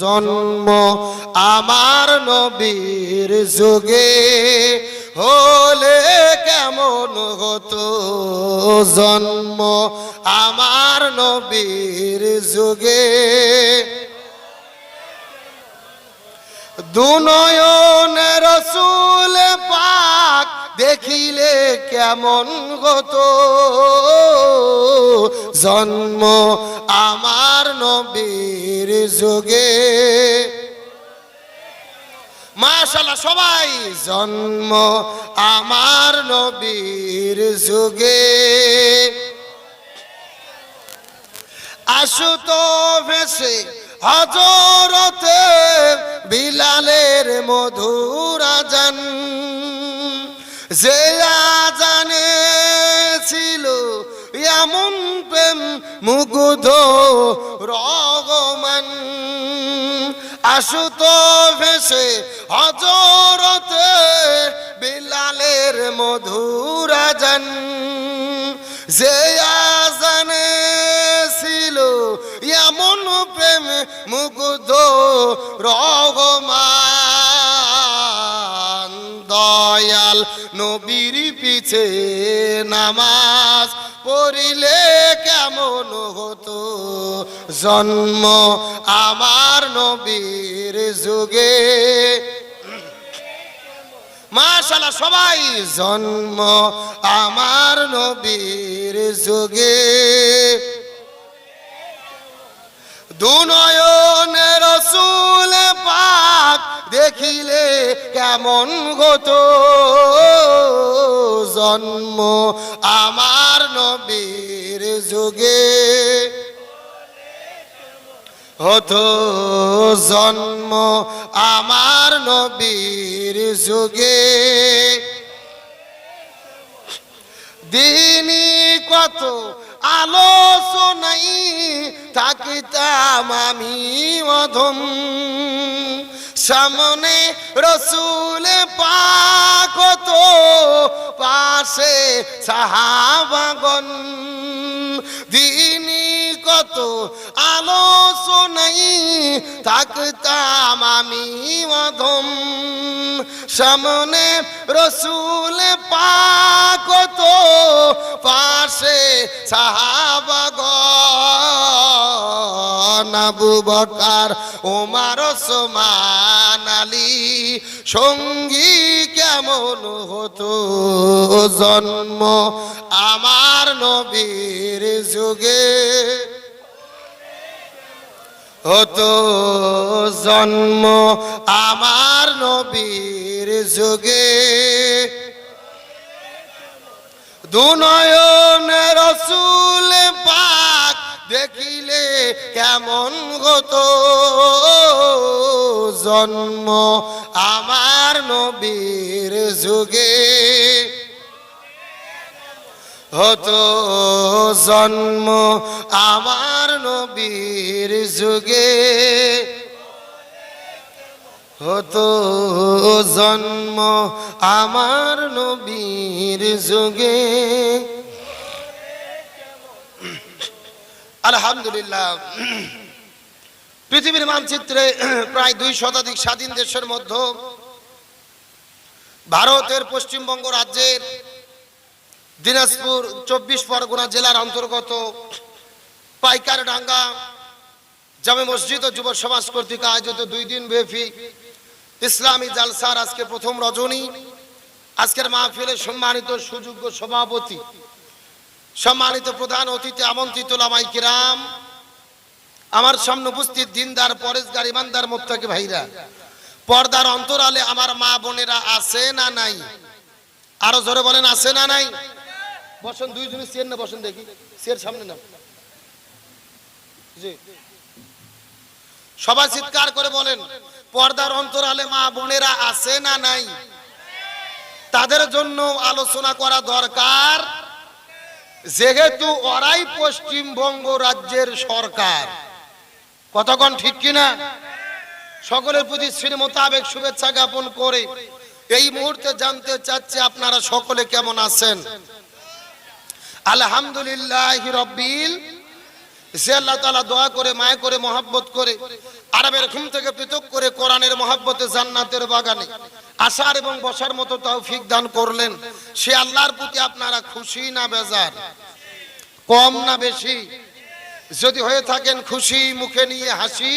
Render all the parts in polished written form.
জন্ম আমার নবীর যুগে হলে কেমন হতো, জন্ম আমার নবীর যুগে দুনয়নে রাসূল পাক দেখিলে কেমন হতো, জন্ম আমার নবীর যুগে। মাশাআল্লাহ সবাই, জন্ম আমার নবীর যুগে আসতো ভেসে হযরতে বিলালের মধুর আযান, যে আযানে ছিল এমন প্রেম মুগ্ধ রহমান। আসতো ভেসে হযরতে বিলালের মধুর আযান, যে আযানে ছিল এমন প্রেম মুগ্ধ রহমান। দয়াল নবীর পিছে নামাজ পড়িলে কেমন হতো, জন্ম আমার নবীর যুগে। মাশাআল্লাহ সবাই, জন্ম আমার নবীর যুগে দুনয়নে রাসূল পাক দেখিলে কেমন হতো, জন্ম আমার নবীর যুগে হতো, জন্ম আমার নবীর যুগে। দিনই কত আলোচনাই থাকিতাম আমি অধম, সামনে রাসূল পাক হতো পাশে সাহাবাগণ। দিনই কত আলোচনাই থাকতাম আমি অধম, সামনে রাসূল পাক হতো পাশে সাহাবাগণ। আবু বকর ওমর ওসমান আলী সঙ্গী কেমন হতো, জন্ম আমার নবীর যুগে হতো, জন্ম আমার নবীর যুগে দুনয়নে রাসূল পাক দেখিলে কেমন হতো, জন্ম আমার নবীর যুগে হতো, জন্ম আমার নবীর যুগে হতো, জন্ম আমার নবীর যুগে। আলহামদুলিল্লাহ, পৃথিবীর মানচিত্রে প্রায় 2 শতাধিক স্বাধীন দেশের মধ্যে ভারতের পশ্চিমবঙ্গ রাজ্যের দিনাজপুর 24 পরগনা জেলার অন্তর্গত পাইকারডাঙ্গা জামে মসজিদ ও যুব সমাজ কর্তৃক আয়োজিত 2 দিন ব্যাপী ইসলামী জালসার আজকে প্রথম রজনী। আজকের মাহফিলের সম্মানিত সুযোগ্য সভাপতি, সম্মানিত প্রধান অতিথি, আমন্ত্রিত উলামায়ে কিরাম, আমার সামনে উপস্থিত দিনদার পরেশগার ইমানদার মুত্তাকি ভাইরা, পর্দার অন্তরালে আমার মা বোনেরা আছে না নাই? আরো জোরে বলেন, আছে না নাই? বসেন, 2 জনে চেয়ার না বসেন, দেখি চেয়ার সামনে না। জি, সবাই চিৎকার করে বলেন, পর্দার অন্তরালে মা বোনেরা আছে না নাই? তাদের জন্য আলোচনা করা দরকার, যেহেতু ওরাই পশ্চিমবঙ্গ রাজ্যের সরকার। কতক্ষণ ঠিক কিনা? সকলের প্রতি শ্রী মোতাবেক শুভেচ্ছা জ্ঞাপন করে এই মুহূর্তে জানতে চাচ্ছি আপনারা সকলে কেমন আছেন? আলহামদুলিল্লাহি রাব্বিল সে আল্লাহ তাআলা দোয়া করে মায়া করে মহব্বত করে আরবের ঘুম থেকে পৃথক করে কোরআনের মহব্বতে জান্নাতের বাগানে আসার এবং বসার মতো তৌফিক দান করলেন। সে আল্লাহর প্রতি আপনারা খুশি না বেজার, কম না বেশি? যদি হয়ে থাকেন খুশি, মুখে নিয়ে হাসি,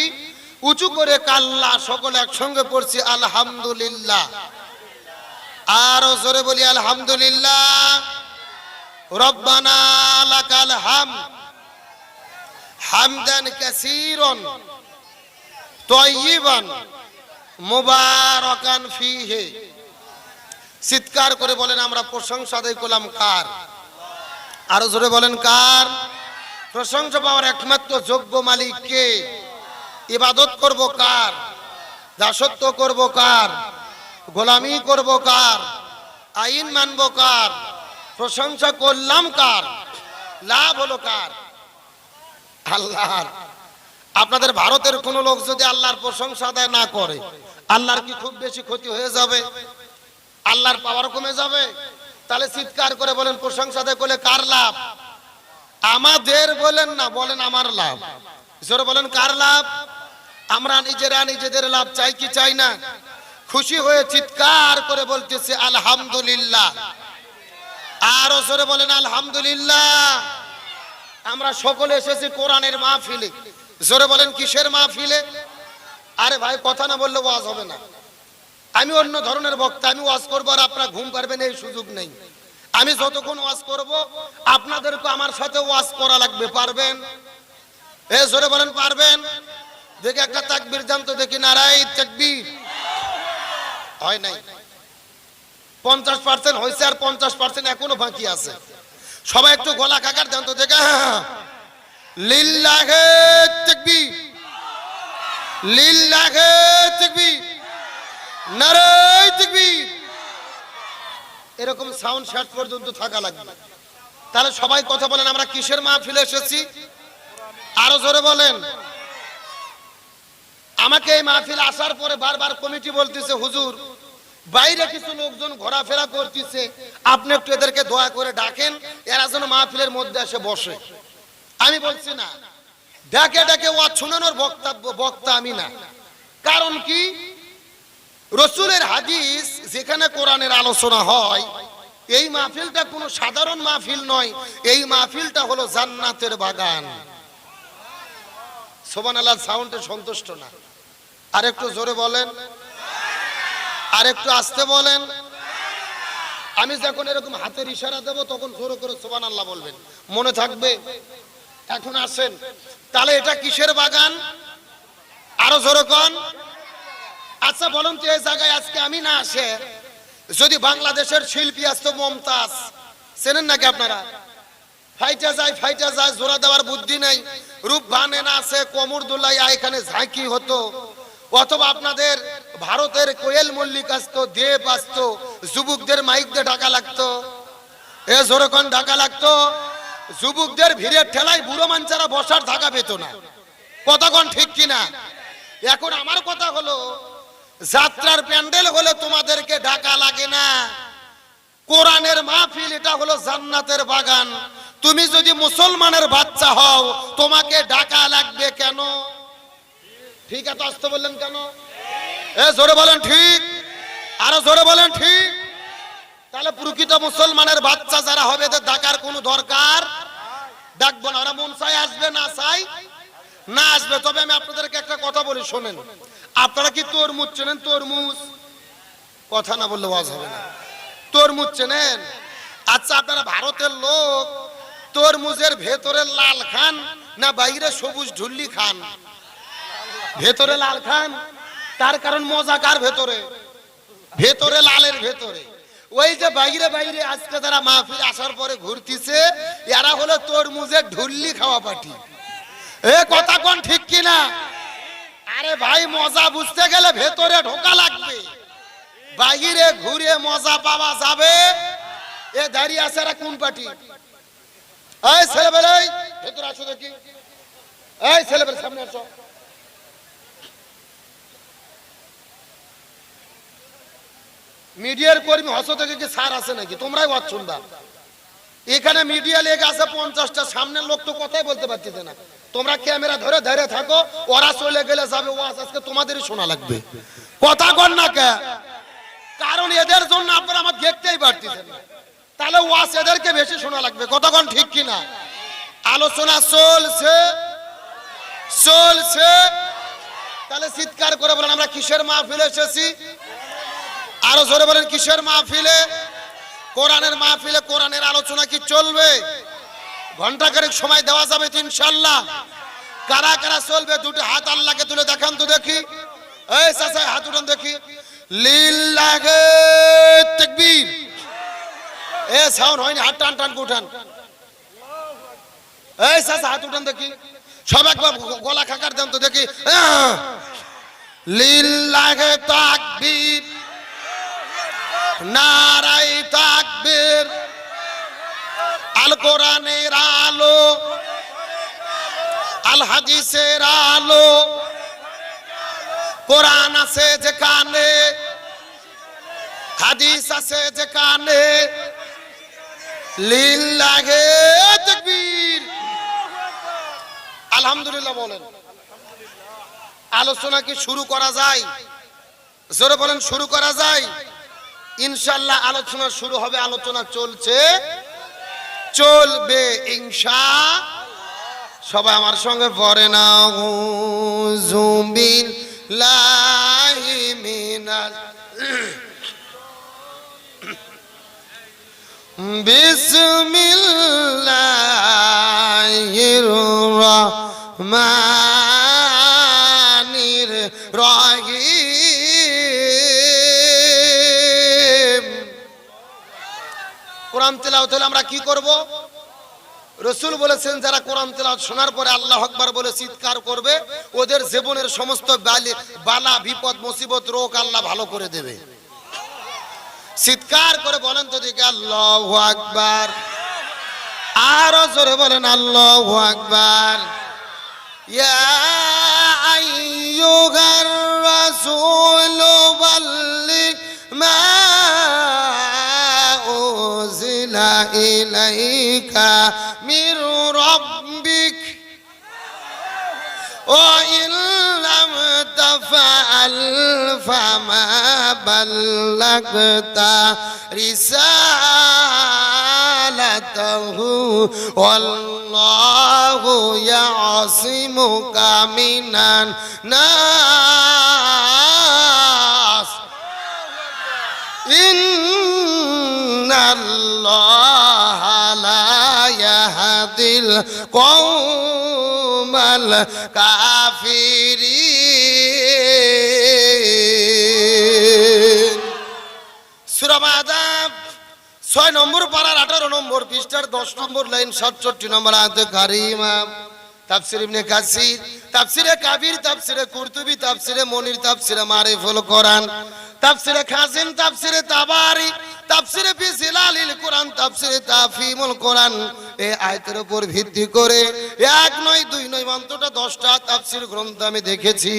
উঁচু করে কাল্লা সকলে একসঙ্গে পড়ছি আলহামদুলিল্লাহ। আরো জোরে বলি আলহামদুলিল্লাহ। রব্বানা লাকাল হামদ হামদান কাসীরান তাইয়িবান মুবারাকান ফীহি। চিৎকার করে বলেন আমরা প্রশংসা আদায় করলাম কার? আরো জোরে বলেন কার? প্রশংসা পাওয়ার একমাত্র যোগ্য মালিক কে? ইবাদত করব কার? দাসত্ব করব কার? গোলামি করব কার? আইন মানব কার? প্রশংসা করলাম কার? লাভ হলো কার? আল্লাহর। আপনাদের ভারতের কোন লোক যদি আল্লাহর প্রশংসা আদায় না করে, আল্লাহর কি খুব বেশি ক্ষতি হয়ে যাবে? আল্লাহর পাওয়ার কমে যাবে? তাহলে চিৎকার করে বলেন প্রশংসা আদায় করলে কার লাভ? আমাদের বলেন না, বলেন আমার লাভ। জোরে বলেন কার লাভ? আমরা নিজেরা নিজেদের লাভ চাই কি চাই না? খুশি হয়ে চিৎকার করে বলতেছে আলহামদুলিল্লাহ। আরো জোরে বলেন আলহামদুলিল্লাহ। আমরা সকলে এসেছি কোরআনের মাহফিলে। জোরে বলেন কিসের মাহফিলে? আরে ভাই কথা না বললে ওয়াজ হবে না। আমি অন্য ধরনের বক্তা, আমি ওয়াজ করবো আর আপনারা ঘুম পারবেন এই সুযোগ নেই। আমি যতক্ষণ ওয়াজ করব আপনাদেরকে আমার সাথে ওয়াজ করা লাগবে। পারবেন? এ জোরে বলেন পারবেন? দেখি একটা তাকবীর জানতো দেখি, নারায়ে তাকবীর। হয় নাই, 50% হয়েছে আর 50% এখনো বাকি আছে। সবাই একটু গলা কাকার দেন তো দেখে। লিল্লাহে তাকবীর, লিল্লাহে তাকবীর, নারায়ে তাকবীর। এরকম সাউন্ড শেষ পর্যন্ত থাকা লাগবে। তাহলে সবাই কথা বলেন আমরা কিসের মাহফিলে এসেছি? আরো জোরে বলেন। আমাকে এই মাহফিলে আসার পরে বারবার কমিটি বলতেছে হুজুর বাইরে কিছু লোকজন ঘোরাফেরা করতেছে, আপনি একটু এদেরকে দয়া করে ডাকেন, এরা যেন মাহফিলের মধ্যে এসে বসে। আমি বলছি না, ডাকে ডাকে ওয়াজ শোনানোর বক্তা আমি না। কারণ কি? রাসূলের হাদিস যেখানে কোরআনের আলোচনা হয়, এই মাহফিলটা কোনো সাধারণ মাহফিল নয়। এই মাহফিলটা হলো জান্নাতের বাগান। সুবহানাল্লাহ। সাউন্ডে সন্তুষ্ট না? আর একটু জোরে বলেন, আর একটু আস্তে বলেন। আমি যখন এরকম হাতের ইশারা দেব তখন জোরে করে সুবহানাল্লাহ বলবেন, মনে থাকবে? এখন আসেন, তাহলে এটা কিসের বাগান? আরো জোরে কোন। আচ্ছা বলুন তো, এই জায়গায় আজকে আমি না আসে যদি বাংলাদেশের শিল্পী আসতো মমতাজ, চেনেন নাকি আপনারা? ফাইটা যায়, জোড়া দেওয়ার বুদ্ধি নেই, রূপ বানে না আছে, কোমর দুলাই এখানে ঝাঁকি হতো। অথবা আপনাদের ভারতের কোয়েল মল্লিক আসতো, দেব আসতো, যুবকদের মাইক দিয়ে ঢাকা লাগতো। এ জোরকন ঢাকা লাগতো। যুবকদের ভিড়ের ঠেলায় বুড়ো মানুষেরা বসার ঢাকা পেত না। কতক্ষণ ঠিক কিনা? এখন আমার কথা হলো, যাত্রার প্যান্ডেল হলে তোমাদেরকে ঢাকা লাগে না। কোরআনের মাহফিল এটা হলো জান্নাতের বাগান। তুমি যদি মুসলমানের বাচ্চা হও তোমাকে ঢাকা লাগবে কেন? ঠিক আছে, আসতে বললেন কেন? এ জোরে বলেন ঠিক, আরো জোরে বলেন ঠিক। তাহলে প্রকৃত মুসলমানের বাচ্চা যারা হবে এদের ডাকার কোনো দরকার ডাকবো না। ওরা মন চাই আসবে, না চাই না আসবে। তবে আমি আপনাদেরকে একটা কথা বলি, শোনেন। আপনারা কি তরমুজ চেনেন? তরমুজ? কথা না বললে ওয়াজ হবে না। তরমুজ চেনেন? আচ্ছা আপনারা ভারতের লোক তরমুজের ভেতরে লাল খান না বাইরে সবুজ ঢুল্লি খান? ভেতরে লাল খান। তার কারণ মজা কার ভেতরে? ভেতরে লালের ভেতরে। ওই যে বাইরে বাইরে আজকে যারা মাহফিল আসার পরে ঘুরতেছে এরা হলো তরমুজের ঢুল্লি খাওয়া পার্টি। এ কথা কোন ঠিক কিনা? আরে ভাই মজা বুঝতে গেলে ভেতরে ঢোকা লাগবে, বাইরে ঘুরে মজা পাওয়া যাবে। এ দাঁড়িয়ে আছে এরা কোন পার্টি? এই ছেলেবেলে ভেতরে আসো দেখি। এই ছেলেবেলে সামনে আসো। মিডিয়ার কর্মী হসো থেকে কি সার আছে নাকি? তোমরাই ওয়াজ শুনবা। এখানে মিডিয়া লেগে আছে 50টা, সামনের লোক তো কথাই বলতে পারতেছে না। তোমরা ক্যামেরা ধরে ধরে থাকো, ওরা চলে গেলে যাবে, ওয়াজ আজকে তোমাদেরই শোনা লাগবে। কথা কন না কে? কারণ এদের জন্য আপনারা আমার দেখতেই পারতেছেন না, তাহলে ওয়াজ এদেরকে বেশি শোনা লাগবে। কথা কন ঠিক কিনা? আলোচনা চলছে চলছে, তাহলে চিৎকার করে বলেন আমরা কিসের মাহফিলে এসেছি? আরো জোরে বলেন কিসের মাহফিলে? কোরআনের মাহফিলে। কোরআনের আলোচনা কি চলবে? ঘন্টাখানেক সময় দেওয়া যাবে তো ইনশাআল্লাহ। কারা কারা চলবে দুটো হাত আল্লাহকে তুলে দেখান তো দেখি। এই চাচা হাত উঠান দেখি। লিল্লাহে তাকবীর। এ সাউন্ড হয়নি, হাত টান টান উঠান। এই চাচা হাত উঠান দেখি, সব একবার গলা খাকার দেন তো দেখি। লিল্লাহে তাকবীর, নারায়ে তাকবীর। আল কোরআনের আলো, আল হাদিসের আলো, কোরআন আছে যেখানে, হাদিস আছে যেখানে। লিল্লাহে তাকবীর। আলহামদুলিল্লাহ বলেন। আলোচনা কি শুরু করা যায়? জোরে বলেন শুরু করা যায়? ইনশাআল্লাহ আলোচনা শুরু হবে, আলোচনা চলছে চলবে ইনশাআল্লাহ। সবাই আমার সঙ্গে পড়েন আউযু বিল্লাহি মিনাল বিসমিল্লাহির রহমানির রহিম। কোরআন তেলাওয়াত হলে আমরা কি করব? রাসূল বলেছেন যারা কোরআন তেলাওয়াত শোনার পরে আল্লাহু আকবার বলে চিৎকার করবে, ওদের জীবনের সমস্ত বালা বিপদ মুসিবত রোগ আল্লাহ ভালো করে দেবে। চিৎকার করে বলেন তো দেখি আল্লাহু আকবার। আরো জোরে বলেন আল্লাহু আকবার। ইয়া আইয়ুহার রাসূল বাল্লিগ মা উনজিলা ইলাইকা মির রাব্বিক ওয়া ইন লাম তাফআল ফামা বাল্লাগতা রিসালাতাহু ওয়াল্লাহু ইয়াসিমুকা মিনান নাস ইন্নাল্লাহা লা ইয়াহদিল কওমাল কাফিরিন। সূরা মাআদাব 6 নম্বর পারার 18 নম্বর পৃষ্ঠার 10 নম্বর লাইন 67 নম্বর আয়াতে কারিমা। তাফসীর ইবনে কাসির, তাফসীরে কাবির, তাফসীরে কুরতুবী, তাফসীরে মনির, তাফসীরে মারিফুল কোরআন, তাফসীরে খাজিন, তাফসীরে তাবারি, তাফসীরে ফি জিলালিল কোরআন, তাফসীরে তাফহিমুল কোরআন। এই আয়াতের উপর ভিত্তি করে এক নয় দুই নয় অন্তত 10টা তাফসীর গ্রন্থ আমি দেখেছি।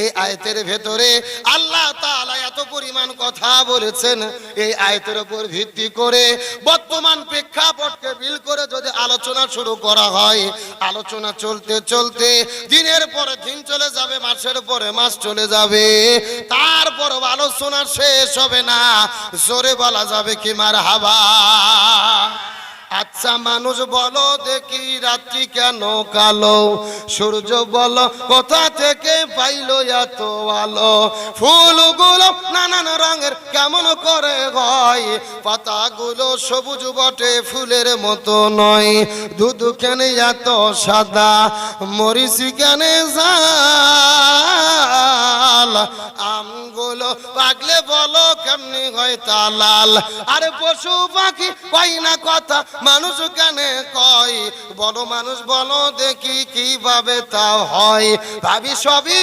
এই আয়াতের ভেতরে আল্লাহ তাআলা এত পরিমাণ কথা বলেছেন। এই আয়াতের উপর ভিত্তি করে বর্তমান প্রেক্ষাপটকে বিল করে যদি আলোচনা শুরু করা হয়, আলোচনা চলতে চলতে দিনের পরে দিন চলে যাবে, মাসের পরে মাস চলে যাবে, তারপর আলোচনা শেষ হবে না। জোরে বলা যাবে কি মারহাবা? আচ্ছা মানুষ বলো দেখি রাত্রি কেন কালো? সূর্য বলো কোথা থেকে পাইলো এত আলো? ফুলগুলো নানান রঙের কেমন করে হয়? পাতাগুলো সবুজ বটে ফুলের মতো নয়। দুধ কেন এত সাদা? মরিচি কেন জাল? আমগুলো পাকলে বলো কেমনি হয় তা লাল? আরে পশু পাখি পাই না কথা, মানুষ কেন কয়? বড় মানুষ বলো দেখি কিভাবে তা হয়? ভাবি সবই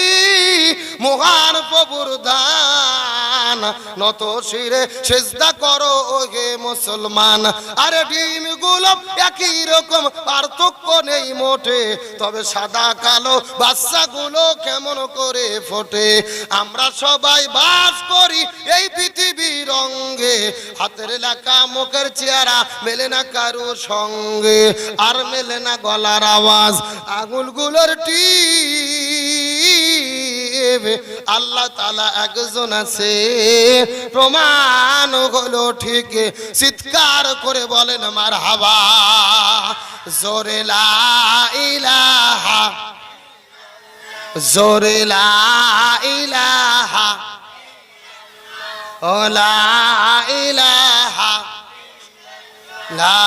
মহান প্রভুর দান। প্রাণ, নত শিরে সিজদা করো হে মুসলমান। আরে ডিমগুলো একই রকম, পার্থক্য নেই মোটে, তবে সাদা কালো বাচ্চাগুলো কেমন করে ফোটে। আমরা সবাই বাস করি এই পৃথিবীর রঙে, হাতের লেখা মুখের চেহারা মেলে না কারো সঙ্গে, আর মেলে না গলার আওয়াজ আঙুলগুলোর টিপ। আল্লাহ তাআলা একজন আছে, প্রমাণ হলো ঠিক, চিৎকার করে বলেন মারহাবা। জোরে লা ইলাহা, জোরে লা ইলাহা, ও লা ইলাহা, লা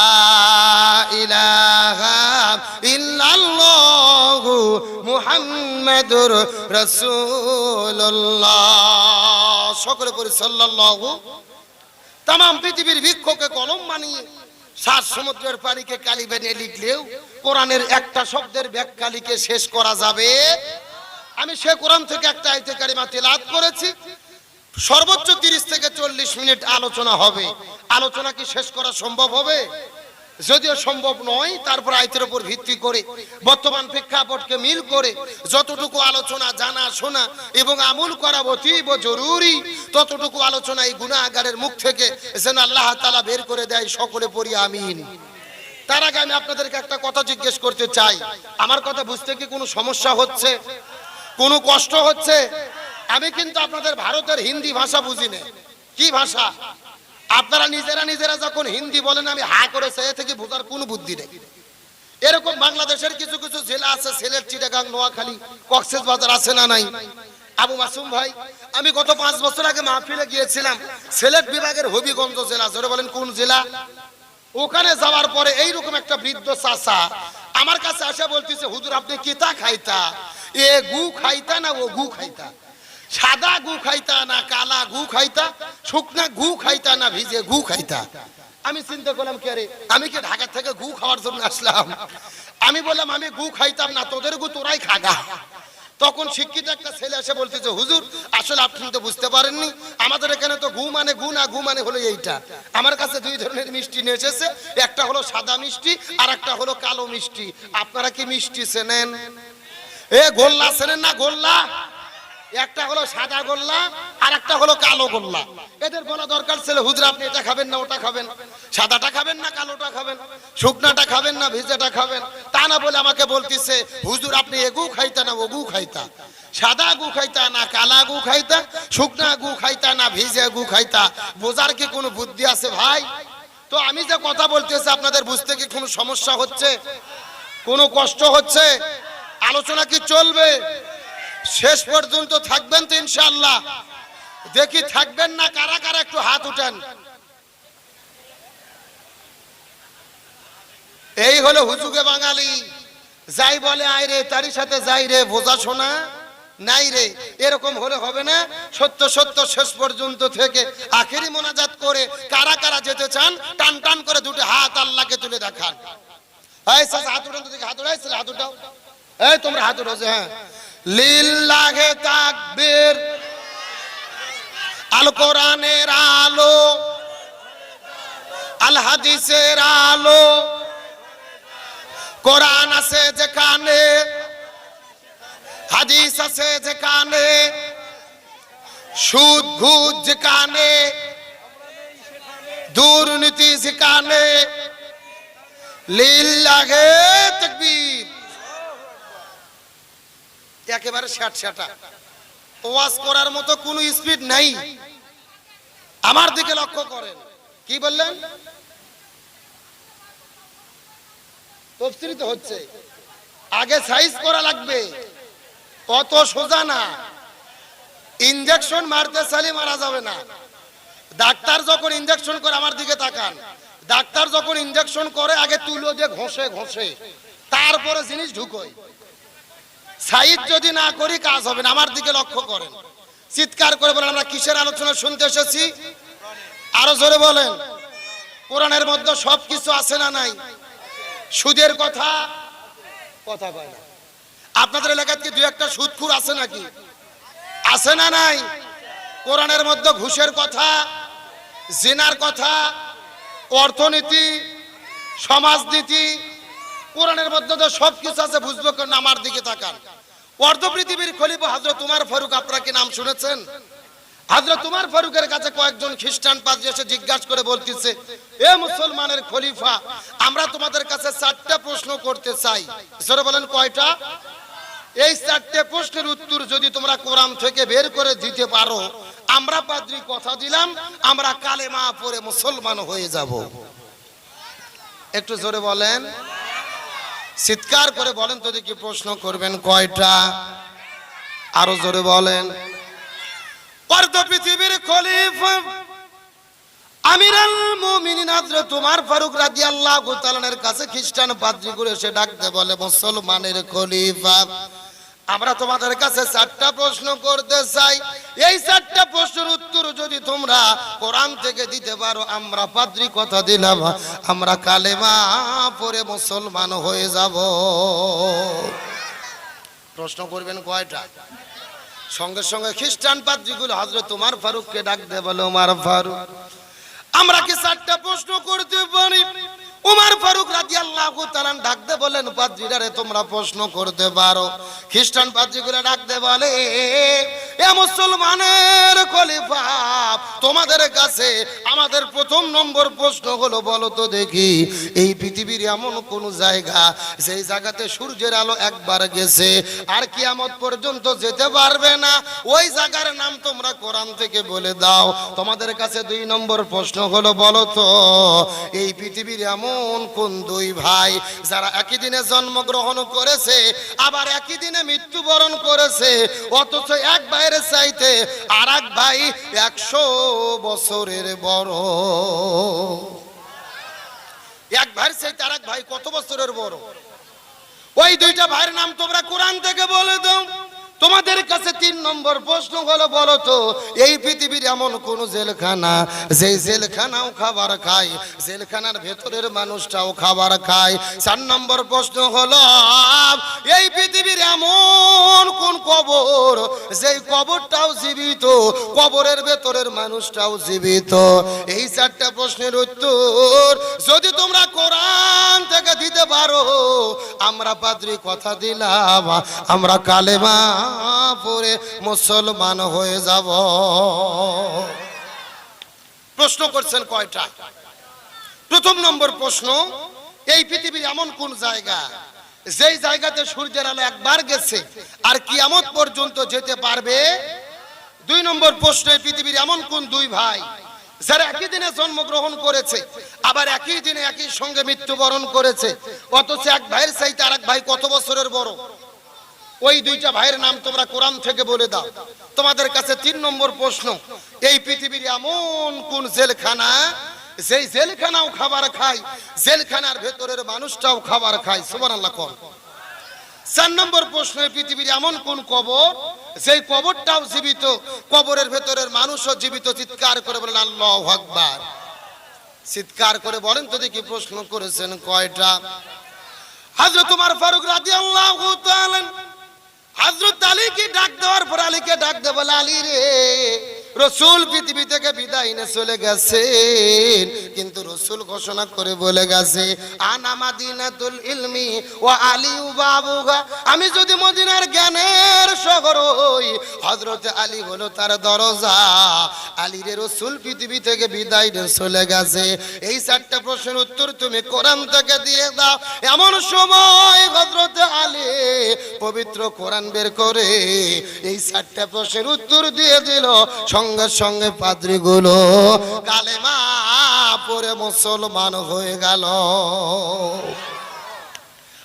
ইলাহা ইল্লাল্লাহু মুহাম্মাদুর রাসূলুল্লাহ। সকলে পড়ি সাল্লাল্লাহু। তাম পৃথিবীর বৃক্ষকে কলম বানিয়ে সাত সমুদ্রের পানিকে কালি বানিয়ে লিখলেও কোরআনের একটা শব্দের ব্যাখ্যা লিখে শেষ করা যাবে। আমি সে কোরআন থেকে একটা আয়াতে কারিমা তিলাওয়াত করেছি, সর্বোচ্চ 30 থেকে 40 মিনিট আলোচনা হবে। আলোচনা কি শেষ করা সম্ভব হবে? যদিও সম্ভব নয়, তারপর আয়াতের উপর ভিত্তি করে বর্তমান প্রেক্ষাপটকে মিল করে যতটুকু আলোচনা জানা শোনা এবং আমল করা অতীব জরুরি, ততটুকু আলোচনা এই গুনাহগারের মুখ থেকে যেন আল্লাহ তাআলা বের করে দেয়। সকলে পড়ি আমিন। তার আগে আমি আপনাদেরকে একটা কথা জিজ্ঞেস করতে চাই, আমার কথা বুঝতে কি কোনো সমস্যা হচ্ছে, কোনো কষ্ট হচ্ছে? আমি কিন্তু আপনাদের ভারতের হিন্দি ভাষা বুঝি না। কি ভাষা? আপনারা নিজেরা যখন হিন্দি বলেন আমি হা করে চেয়ে থেকে বোঝার কোনো বুদ্ধি নেই। এরকম বাংলাদেশের কিছু কিছু জেলা আছে, সিলেট, চিটাগাং, নোয়াখালী, কক্সবাজার আছে না নাই? আবু মাসুম ভাই, আমি গত 5 বছর আগে মাহফিলে গিয়েছিলাম সিলেট বিভাগের হবিগঞ্জ জেলা। জোরে বলেন কোন জেলা? ওখানে যাওয়ার পরে এইরকম একটা বৃদ্ধ চাচা আমার কাছে আসে বলতেছে, হুজুর আপনি কিতা খাইতা? এ গু খাইতা না ও গু খাইতা? সাদা গু খাইতা না কালা গু খাইতা? শুকনা গু খাইতা না ভিজে গু খাইতা? আমি চিন্তা করলাম, কে রে, আমি কি ঢাকা থেকে গু খাওয়ার জন্য আসলাম? আমি বললাম আমি গু খাইতাম না, তোদের গু তোরাই খাগা। তখন শিক্ষিত একটা ছেলে এসে বলতেছে, হুজুর আসলে আপনি তো বুঝতে পারেননি, আমাদের এখানে তো গু মানে গু না, গু মানে হলো এইটা। আমার কাছে 2 ধরনের মিষ্টি নিয়ে এসেছে, একটা হলো সাদা মিষ্টি আর একটা হলো কালো মিষ্টি। আপনারা কি মিষ্টি চেনেন? এ গোল্লা চেনেন না? গোল্লা একটা হলো সাদা গোল্লা আর একটা হলো কালো গোল্লা। এদের বলা দরকার ছিল, হুজুর আপনি এটা খাবেন না ওটা খাবেন, সাদাটা খাবেন না কালোটা খাবেন, শুকনাটা খাবেন না ভিজেটা খাবেন। তা না বলে আমাকে বলতিছে, হুজুর আপনি এগু খাইতা না ও গু খাইতা? সাদা গু খাইতা না কালা গু খাইতা? শুকনা গু খাইতা না ভিজে গু খাইতা? বোঝার কি কোনো বুদ্ধি আছে ভাই? তো আমি যে কথা বলতেছি আপনাদের বুঝতে কি কোনো সমস্যা হচ্ছে, কোনো কষ্ট হচ্ছে? আলোচনা কি চলবে? শেষ পর্যন্ত থাকবেন তো ইনশাআল্লাহ? দেখি থাকবেন না কারা কারা, একটু হাত উঠান। এই হলো হুজুগে বাঙালি, যাই বলে আয় রে তারই সাথে যাই রে, বোঝা শোনা নাই রে। এরকম হলে হবে না। সত্য সত্য শেষ পর্যন্ত থেকে আখেরি মোনাজাত করে কারা কারা যেতে চান টান টান করে 2টি হাত আল্লাহকে তুলে দেখান। এই সাথে হাত উঠান তো দেখি, হাত উঠাইছিল, হাত উঠাও। এই তোমরা হাত উঠাও। হ্যাঁ, লিল্লাহে তাকবীর। আল কোরআনের আলো, আল হাদিসের আলো, কোরআন আছে যেখানে, হাদিস আছে যেখানে, সুদ ঘুষ যেখানে, দুর্নীতি যেখানে, লিল্লাহে তাকবীর। একেবারে শ্যাট-শ্যাটা, ওয়াজ করার মতো কোনো স্পিড নাই। আমার দিকে লক্ষ্য করেন। কি বললেন? তফসির তো হচ্ছে, আগে সাইজ করা লাগবে, অত সোজা না। ইনজেকশন মারতে চাইলে মারা যাবে না। ডাক্তার যখন ইনজেকশন করে, আমার দিকে তাকান, ডাক্তার যখন ইনজেকশন করে আগে তুলো দিয়ে ঘষে ঘষে তারপরে জিনিস ঢুকোয়। সাইজ যদি না করি কাজ হবে না। আমার দিকে লক্ষ্য করেন, চিৎকার করে বলেন আমরা কিসের আলোচনা শুনতে এসেছি? আরো জোরে বলেন। কোরআনের মধ্যে সবকিছু আছে না নাই? সুদের কথা কথা কয় না। আপনাদের এলাকায় কি 2-1টা সুদখোর আছে নাকি? আছে না নাই? কোরআনের মধ্যে ঘুষের কথা, জিনার কথা, অর্থনীতি, সমাজনীতি, কোরআনের মধ্যে তো সবকিছু আছে, বুঝবো কেন? আমার দিকে তাকান। অর্ধ পৃথিবীর খলিফা হযরত উমর ফারুক, আপনারা কি নাম শুনেছেন? হযরত উমর ফারুকের কাছে কয়েকজন খ্রিস্টান পাদ্রী এসে জিজ্ঞাসা করে বলতেছে, এ মুসলমানের খলিফা, আমরা তোমাদের কাছে 4টা প্রশ্ন করতে চাই। জোরে বলেন, কয়টা? এই 4টে প্রশ্নের উত্তর যদি তোমরা কোরআন থেকে বের করে দিতে পারো, আমরা পাদ্রী কথা দিলাম, আমরা কালেমা পড়ে মুসলমান হয়ে যাব। একটু জোরে বলেন, চিৎকার করে বলেন তো দেখি, প্রশ্ন করবেন কয়টা? আরো জোরে বলেন। অর্ধ পৃথিবীর খলিফা আমিরুল মুমিনিন হযরত উমর ফারুক রাদিয়াল্লাহু তাআলার কাছে খ্রিস্টান পাদ্রীগুলো এসে ডাকতে বলে, মুসলমানের খলিফা, আমরা তোমাদের কাছে 4টা প্রশ্ন করতে চাই। এই 4টা প্রশ্নের উত্তর যদি তোমরা কোরআন থেকে দিতে পারো, আমরা পাদ্রী কথা দিলাম, আমরা কালেমা পড়ে মুসলমান হয়ে যাব। প্রশ্ন করবেন কয়টা? সঙ্গে সঙ্গে খ্রিস্টান পাদ্রীগুলো হযরত উমর ফারুককে ডাকতে বলে, উমর ফারুক, আমরা কি 4টা প্রশ্ন করতে পারি? উমর ফারুক রাদিয়াল্লাহু তাআলা ডাকতে বলেন, পাদ্রীরা রে, তোমরা প্রশ্ন করতে পারো। খ্রিস্টান পাদ্রীগুলো ডাকতে বলে, এ মুসলমানের খলিফা, তোমাদের কাছে আমাদের প্রথম নম্বর প্রশ্ন হলো, বলো তো দেখি, এই পৃথিবীর এমন কোন জায়গা যেই জায়গাতে সূর্যের আলো একবার গেছে আর কিয়ামত পর্যন্ত যেতে পারবে না? ওই জায়গার নাম তোমরা কোরআন থেকে বলে দাও। তোমাদের কাছে 2 নম্বর প্রশ্ন হলো, বলো তো এই পৃথিবীর এমন কোন 2 ভাই যারা একই দিনে জন্মগ্রহণ করেছে আবার একই দিনে মৃত্যুবরণ করেছে, অথচ এক ভাইয়ের চাইতে আরেক ভাই 100 বছরের বড়? এক ভাইয়ের চাইতে আরেক ভাই কত বছরের বড়? ওই 2টা ভাইয়ের নাম তোমরা কোরআন থেকে বলে দাও। তোমাদের কাছে 3 নম্বর প্রশ্ন হলো, বলো তো এই পৃথিবীর এমন কোন জেলখানা যেই জেলখানাও খাবার খায়, জেলখানার ভেতরের মানুষটাও খাবার খায়? 4 নম্বর প্রশ্ন হলো, এই পৃথিবীর এমন কোন কবর যেই কবরটাও জীবিত, কবরের ভেতরের মানুষটাও জীবিত? এই 4টা প্রশ্নের উত্তর যদি তোমরা কোরআন থেকে দিতে পারো, আমরা পাদ্রী কথা দিলাম, আমরা কালেমা পড়ে মুসলমান হয়ে যাব। প্রশ্ন করছেন কয়টা? প্রথম নম্বর প্রশ্ন, এই পৃথিবীর এমন কোন জায়গা যেই জায়গাতে সূর্যের আলো একবার গেছে আর কিয়ামত পর্যন্ত যেতে পারবে? 2 নম্বর প্রশ্ন, এই পৃথিবীর এমন কোন 2 ভাই যারা একই দিনে জন্মগ্রহণ করেছে আবার একই দিনে একই সঙ্গে মৃত্যুবরণ করেছে, অথচ এক ভাইয়ের চাইতে আরেক ভাই কত বছরের বড়? ওই 2টা ভাইয়ের নাম তোমরা কোরআন থেকে বলে দাও। তোমাদের কাছে 3 নম্বর প্রশ্ন, এই পৃথিবীর এমন কোন জেলখানা যেই জেলখানাও খাবার খায়, জেলখানার ভেতরের মানুষটাও খাবার খায়? সুবহানাল্লাহ কোন? 4 নম্বর প্রশ্ন, এই পৃথিবীর এমন কোন কবর যেই কবরটাও জীবিত, কবরের ভেতরের মানুষও জীবিত? চিৎকার করে বলেন আল্লাহু আকবার। চিৎকার করে বলেন তো দেখি, প্রশ্ন করেছেন কয়টা? হযরত উমর ফারুক রাদিয়াল্লাহু তাআলা হযরত আলীকে ডাক দেওয়ার পর আলীকে ডাক দে বলে, আলী রে, রাসূল পৃথিবী থেকে বিদায় নিয়ে চলে গেছেন, কিন্তু রাসূল ঘোষণা করে বলে গেছে, আনা মাদিনাতুল ইলমি ওয়া আলী বাবুহা, আমি যদি মদিনার জ্ঞানের শহর হই, হযরত আলী হলো তার দরজা। আলী রে, রাসূল পৃথিবী থেকে বিদায় নিয়ে চলে গেছে। এই 4টা প্রশ্নের উত্তর তুমি কোরআন থেকে দিয়ে দাও। এমন সময় হযরত আলী পবিত্র কোরআন বের করে এই 4টা প্রশ্নের উত্তর দিয়ে দিল। সঙ্গে সঙ্গে পাদ্রীগুলো কালেমা পড়ে মুসলমান হয়ে গেল।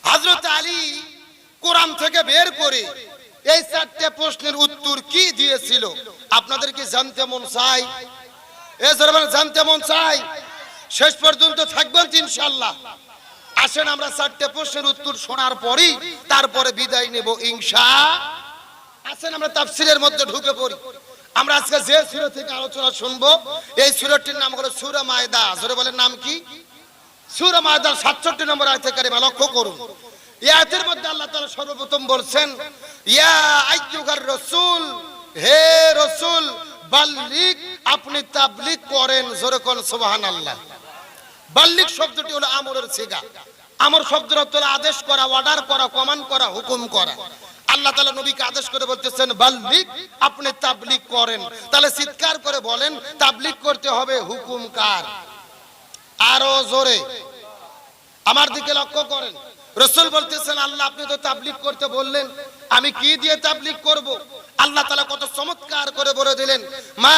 হযরত আলী কোরআন থেকে বের করে এই 4টে প্রশ্নের উত্তর কি দিয়েছিল আপনাদের কি জানতে মন চাই? জানতে মন চাই? শেষ পর্যন্ত থাকবেন ইনশাআল্লাহ। আসেন আমরা 4টে প্রশ্নের উত্তর শোনার পরেই তারপরে বিদায় নেব ইনশাআল্লাহ। আসেন আমরা তাফসীরের মধ্যে ঢুকে পড়ি। আমরা আজকে যে সূরা থেকে আলোচনা শুনবো, এই সূরাটির নাম হলো সূরা মায়দা। জোরে বলেন, নাম কি? সূরা মায়দার 67 নম্বর আয়াতে কারিমা লক্ষ্য করুন। এই আয়াতের মধ্যে আল্লাহ তাআলা সর্বপ্রথম বলছেন, ইয়া আইয়ুহার রাসূল, হে রাসূল, বাল্লিগ, আপনি তাবলিগ করেন। জোরে কোন সুবহানাল্লাহ। বাল্লিগ শব্দটি হলো আমরের সিগা। আমর শব্দের অর্থ হলো আদেশ করা, অর্ডার করা, কমান্ড করা, হুকুম করা। আল্লাহ তাআলা নবীকে আদেশ করে বলতেছেন বাল্লিগ, আপনি তাবলিগ করেন। তাহলে চিৎকার করে বলেন তাবলিগ করতে হবে হুকুম কার? আরো জোরে আমার দিকে লক্ষ্য করেন। রাসূল বলতেছেন আল্লাহ আপনি তো তাবলিগ করতে বললেন, আমি কি দিয়ে তাবলিগ করব? আল্লাহ তাআলা কত চমৎকার করে বলে দিলেন, মা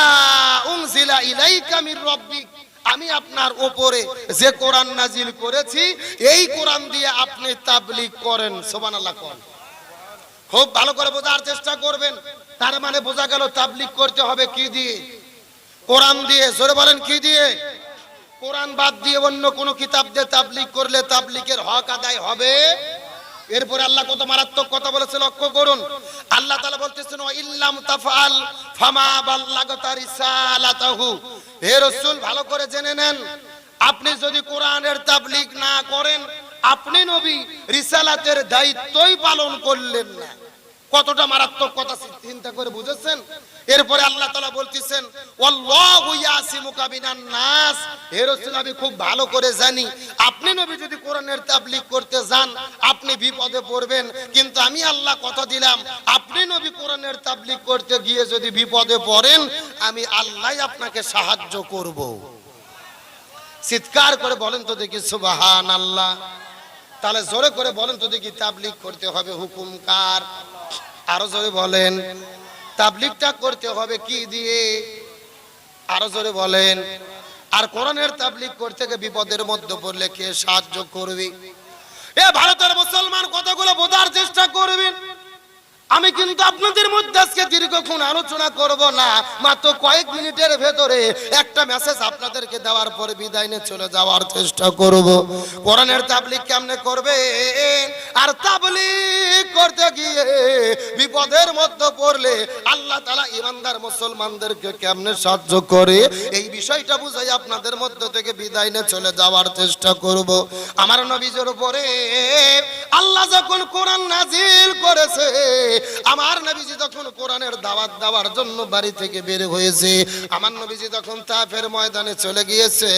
উনজিলা ইলাইকা মির রাব্বিক, আমি আপনার উপরে যে কোরআন নাজিল করেছি এই কোরআন দিয়ে আপনি তাবলিগ করেন। সুবহানাল্লাহ। কোন খুব ভালো করে বোঝার চেষ্টা করবেন। তার মানে বোঝা গেল তাবলিগ করতে হবে কি দিয়ে? কোরআন দিয়ে। জোরে বলেন কি দিয়ে? কোরআন বাদ দিয়ে অন্য কোন কিতাব দিয়ে তাবলিগ করলে তাবলিগের হক আদায় হবে। এরপরে আল্লাহ কত মারাত্মক কথা বলেছে লক্ষ্য করুন। আল্লাহ তাআলা বলতেছেন ওয়া ইল্লাম তাফআল ফামা বাল্লাগতা রিসালাতাহু। হে রাসূল ভালো করে জেনে নেন, আপনি যদি কোরআনের তাবলিগ না করেন আপনি নবী রিসালাতের দায়িত্বই পালন করলেন না। কতটা মারাত্মক কথা চিন্তা করে বুঝেছেন? এরপরে আল্লাহ তাআলা বলতেছেন ওয়াল্লাহু ইয়াসিমুকা মিনান নাস। হে রাসূল আমি খুব ভালো করে জানি আপনি নবী যদি কোরআনের তাবলীগ করতে যান আপনি বিপদে পড়বেন, কিন্তু আমি আল্লাহ কথা দিলাম আপনি নবী কোরআনের তাবলীগ করতে গিয়ে যদি বিপদে পড়েন আমি আল্লাহই আপনাকে সাহায্য করব। চিৎকার করে বলেন তো দেখি সুবহানাল্লাহ। তাহলে জোরে করে বলেন তো দেখি তাবলীগ করতে হবে হুকুম কার? আরো জোরে বলেন তাবলীগটা করতে হবে কি দিয়ে? আরো জোরে বলেন। আর কোরআনের তাবলীগ করতে গিয়ে বিপদের মধ্যে পড়লে কে সাহায্য করবে? এ ভারতের মুসলমান কথাগুলো বোঝার চেষ্টা করবেন। আমি কিন্তু আপনাদের মধ্যে আজকে দীর্ঘক্ষণ আলোচনা করব না, মাত্র কয়েক মিনিটের ভেতরে একটা মেসেজ আপনাদেরকে দেওয়ার পরে বিদায় নিয়ে চলে যাওয়ার চেষ্টা করব। কোরআনের তাবলীগ কেমনে করবে আর তাবলীগ করতে গিয়ে বিপদের মধ্যে পড়লে আল্লাহ তাআলা ইমানদার মুসলমানদেরকে কেমনে সাহায্য করে এই বিষয়টা বুঝাই আপনাদের মধ্য থেকে বিদায় নিয়ে চলে যাওয়ার চেষ্টা করব। আমার নবীর উপরে আল্লাহ যখন কোরআন নাজিল করেছে, আমার নবীজি যখন কোরআনের দাওয়াত দেওয়ার জন্য বাড়ি থেকে বের হয়েছে, আমার নবীজি যখন তায়েফের ময়দানে চলে গিয়েছে,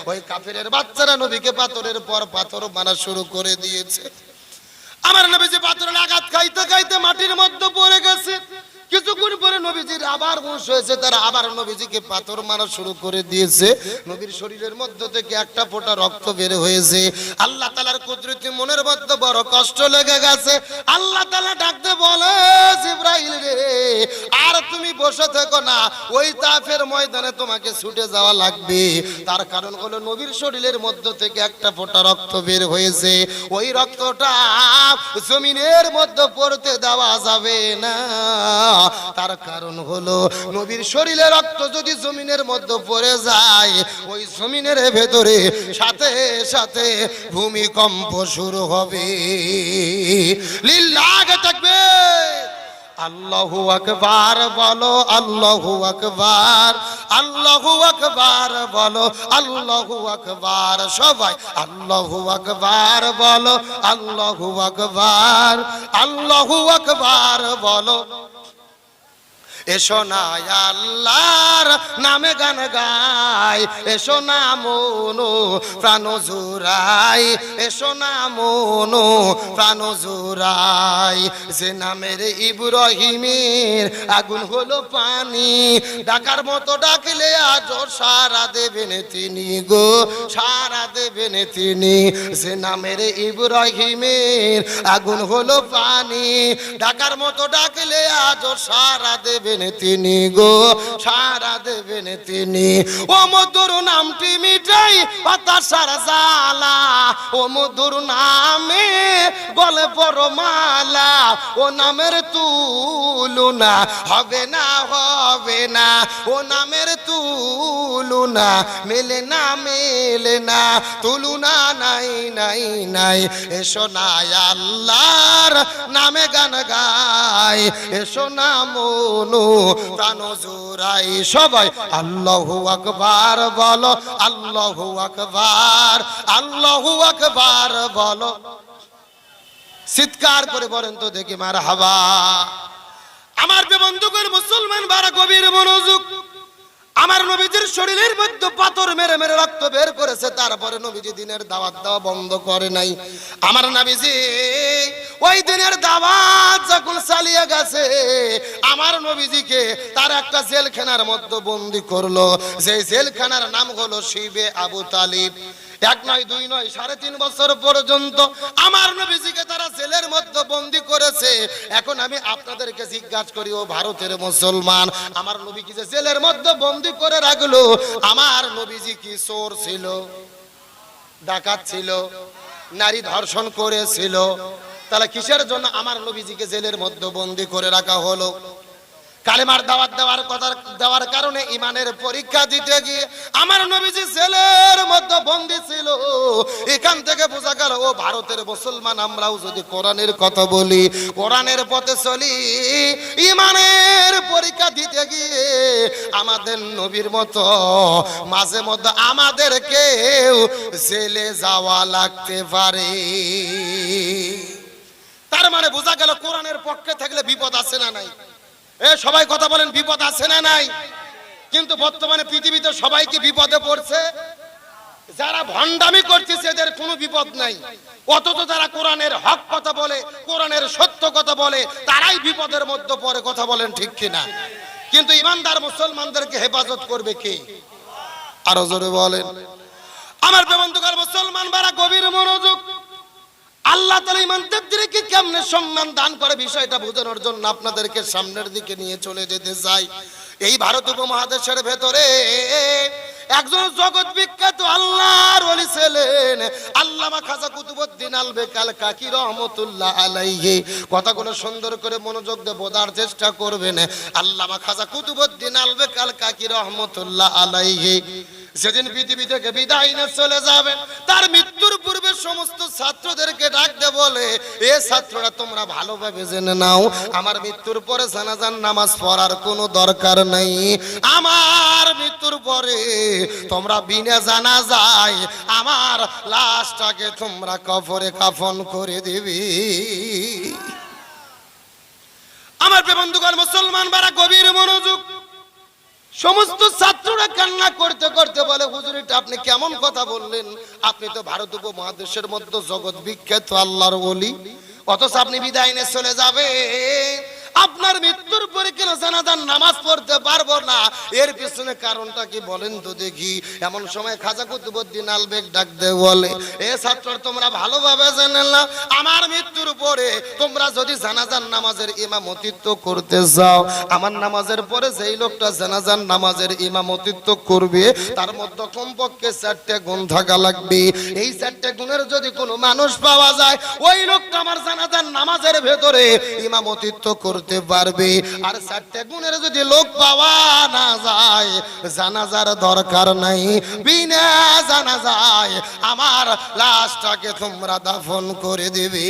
ওই কাফিরের বাচ্চারা নবীকে পাথরের পর পাথর মারা শুরু করে দিয়েছে। আমার নবীজি পাথরের আঘাত খাইতে খাইতে মাটির মধ্যে পড়ে গেছে। কিছুক্ষণ পরে নবীজির আবার হুঁশ হয়েছে, তারা আবার নবীজিকে পাথর মারা শুরু করে দিয়েছে। নবীর শরীরের মধ্য থেকে একটা ফোঁটা রক্ত বের হয়েছে। আল্লাহ তাআলার কুদরতি মনের মধ্যে বড় কষ্ট লেগে গেছে। আল্লাহ তাআলা ডাকতে বলে জিবরাইল রে আর তুমি বসে থেকো না, ওই তায়েফের ময়দানে তোমাকে ছুটে যাওয়া লাগবে। তার কারণ হলো নবীর শরীরের মধ্য থেকে একটা ফোঁটা রক্ত বের হয়েছে, ওই রক্তটা জমিনের মধ্যে পড়তে দেওয়া যাবে না। তার কারণ হলো নবীর শরীরে রক্ত যদি জমিনের মধ্যে পড়ে যায় ওই জমিনের ভেতরে সাথে সাথে ভূমিকম্প শুরু হবে। লিল্লাহি তাকবীর। আল্লাহু আকবার বলো, আল্লাহু আকবার, আল্লাহু আকবার বলো, আল্লাহু আকবার। সবাই আল্লাহু আকবার বলো, আল্লাহু আকবার, আল্লাহু আকবার বলো। এসো না আল্লাহর নামে গান গাই, এসো না মনো প্রাণ জুড়াই, এসো না মনো প্রাণ জুড়াই। যে নামের ইব্রাহিমের আগুন হলো পানি, ডাকার মতো ডাকলে আজ সারা দেবেন তিনি গো, সারা দেবেন তিনি। যে নামের ইব্রাহিমের আগুন হলো পানি, ডাকার মতো ডাকলে আজ সারা দেবেন তিনি গো, সারা দেবেন তিনি। ও মধুর নামটি মিটাই হতাশার জ্বালা, ও মধুর নামে গলে বড় মালা, ও নামের তুলনা হবে না, হবে না, ও নামের তুলনা মেলে না, মেলে না, তুলনা নাই নাই নাই। এসো না আল্লাহর নামে গান গাই, এসো না মনো প্রাণ জুড়াই। সবাই আল্লাহু আকবার বলো, আল্লাহু আকবার, আল্লাহু আকবার বলো। চিৎকার করে বলেন তো দেখি মারহাবা। আমার বন্ধুগণ মুসলমান বারা গভীর মনোযোগ। শরীরের মধ্যে পাথর মেরে মেরে রক্ত বের করেছে, তারপরে নবীজি দিনের দাওয়াত দেওয়া বন্ধ করে নাই। আমার নবীজি ওই দিনের দাওয়াত যখন চালিয়ে গেছে, আমার নবীজিকে তার একটা জেলখানার মধ্যে বন্দী করলো, যে জেলখানার নাম হলো শিবে আবু তালিব। এক নয়, দুই নয়, 3.5 বছর পর্যন্ত আমার নবীজিকে তারা জেলের মধ্যে বন্দী করেছে। এখন আমি আপনাদেরকে জিজ্ঞাসা করি, ও ভারতের মুসলমান, আমার নবীকে যে জেলের মধ্যে বন্দী করে রাখলো, আমার নবীজি কি চোর ছিল, ডাকাত ছিল, নারী ধর্ষণ করেছিল? তাহলে কিসের জন্য আমার নবীজিকে জেলের মধ্যে বন্দী করে রাখা হলো? কালেমার দাওয়াত দেওয়ার কারণে, ইমানের পরীক্ষা দিতে গিয়ে আমার নবীজি জেলের মধ্যে বন্দী ছিল। এখান থেকে বোঝা গেল, ও ভারতের মুসলমান, আমরাও যদি কোরআনের কথা বলি, কোরআনের পথে চলি, ইমানের পরীক্ষা দিতে গিয়ে আমাদের নবীর মতো মাঝে মধ্যে আমাদেরকেও জেলে যাওয়া লাগতে পারে। তার মানে বোঝা গেল, কোরআনের পক্ষে থাকলে বিপদ আছে না নাই? সবাই কথা বলেন, বিপদ আছে না নাই? কিন্তু বর্তমানে পৃথিবীতে সবাই কি বিপদে পড়ছে? যারা ভণ্ডামি করতেছে এদের কোনো বিপদ নাই, অথচ যারা কোরআনের হক কথা বলে, কোরআনের সত্য কথা বলে, তারাই বিপদের মধ্যে পড়ে। কথা বলেন ঠিক কিনা? কিন্তু ইমানদার মুসলমানদেরকে হেফাজত করবে কে? আরো জোরে বলেন। আমার বন্ধুগণ, মুসলমান বারা গভীর মনোযোগ। আল্লাহ তাআলা ইমানদারদেরকে কেমনে সম্মান দান করে, বিষয়টা বোঝানোর জন্য আপনাদেরকে সামনের দিকে নিয়ে চলে যেতে চাই। এই ভারত উপমহাদেশের ভেতরে একজন জগৎ বিখ্যাত আল্লাহর ওলি ছিলেন, আল্লামা খাজা কুতুবউদ্দিন আলবেক আল কাকি রহমাতুল্লাহ আলাইহি। কথাগুলো সুন্দর করে মনোযোগ দিয়ে বোঝার চেষ্টা করবেন। আল্লামা খাজা কুতুবউদ্দিন আলবেক আল কাকি রহমাতুল্লাহ আলাইহি সেদিন পৃথিবী থেকে বিদায় নিয়ে চলে যাবেন, তার মৃত্যুর পূর্বে সমস্ত ছাত্রদেরকে ডাকতে বলে, এ ছাত্ররা, তোমরা ভালোভাবে জেনে নাও, আমার মৃত্যুর পরে জানাজার নামাজ পড়ার কোনো দরকার নেই। আমার মৃত্যুর পরে তোমরা বিনা জানাজায় আমার লাশটাকে তোমরা কবরে কাফন করে দিবি। আমার বন্ধুগণ, মুসলমান বারা গভীর মনোযোগ। সমস্ত ছাত্ররা কান্না করতে করতে বলে, হুজুর, এটা আপনি কেমন কথা বললেন? আপনি তো ভারত উপমহাদেশের মধ্যে জগৎ বিখ্যাত আল্লাহর ওলি, অথচ আপনি বিদায় নিয়ে চলে যাবে। আপনার মৃত্যুর পরে কেন জানাজার নামাজ পড়তে পারবো না? এর পিছনে কারণটা কি বলেন তো দেখি। এমন সময় খাজা কুতুবউদ্দিন আলবেক ডাক দিয়ে বলে, এ ছাত্র, তোমরা ভালোভাবে জেনে না, আমার মৃত্যুর পরে তোমরা যদি জানাজার নামাজের ইমামতিত্ব করতে যাও, আমার নামাজের পরে যেই লোকটা জানাজার নামাজের ইমামতিত্ব করবে, তার মধ্যে কমপক্ষে 4টে গুণ থাকা লাগবে। এই 4টে গুণের যদি কোনো মানুষ পাওয়া যায়, ওই লোকটা আমার জানাজার নামাজের ভেতরে ইমামতিত্ব করতে পারবে। আর 4টে গুণের যদি লোক পাওয়া না যায়, জানাজার দরকার নাই, বিনা জানাজায় আমার লাশটাকে তোমরা দাফন করে দিবে।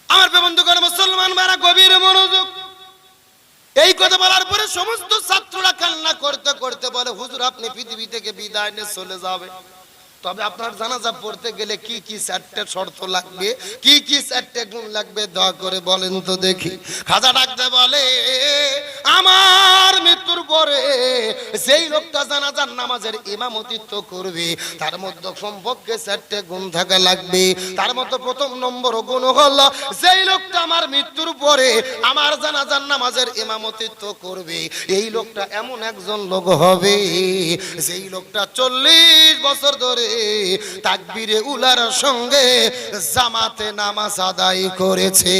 আমার বন্ধুগণ, মুসলমান বারা গভীর মনোযোগ। এই কথা বলার পরে সমস্ত ছাত্ররা কান্না করতে করতে বলে, হুজুর, আপনি পৃথিবী থেকে বিদায় নিয়ে চলে যাবে, তবে আপনার জানাজা পড়তে গেলে কি কি 4টে শর্ত লাগবে, কি কি 4টে গুণ লাগবে, দয়া করে বলেন তো দেখি। খাজা ডাকতে বলে, আমার মৃত্যুর পরে যেই লোকটা জানাজার নামাজের ইমামতিত্ব করবে, তার মধ্যে কমপক্ষে 4টে গুণ থাকা লাগবে। তার মধ্যে প্রথম নম্বর গুণ হলো, যেই লোকটা আমার মৃত্যুর পরে আমার জানাজার নামাজের ইমামতিত্ব করবে, এই লোকটা এমন একজন লোক হবে, যেই লোকটা 40 বছর ধরে তাকবীরে উলার সঙ্গে জামাতে নামাজ আদায় করেছে।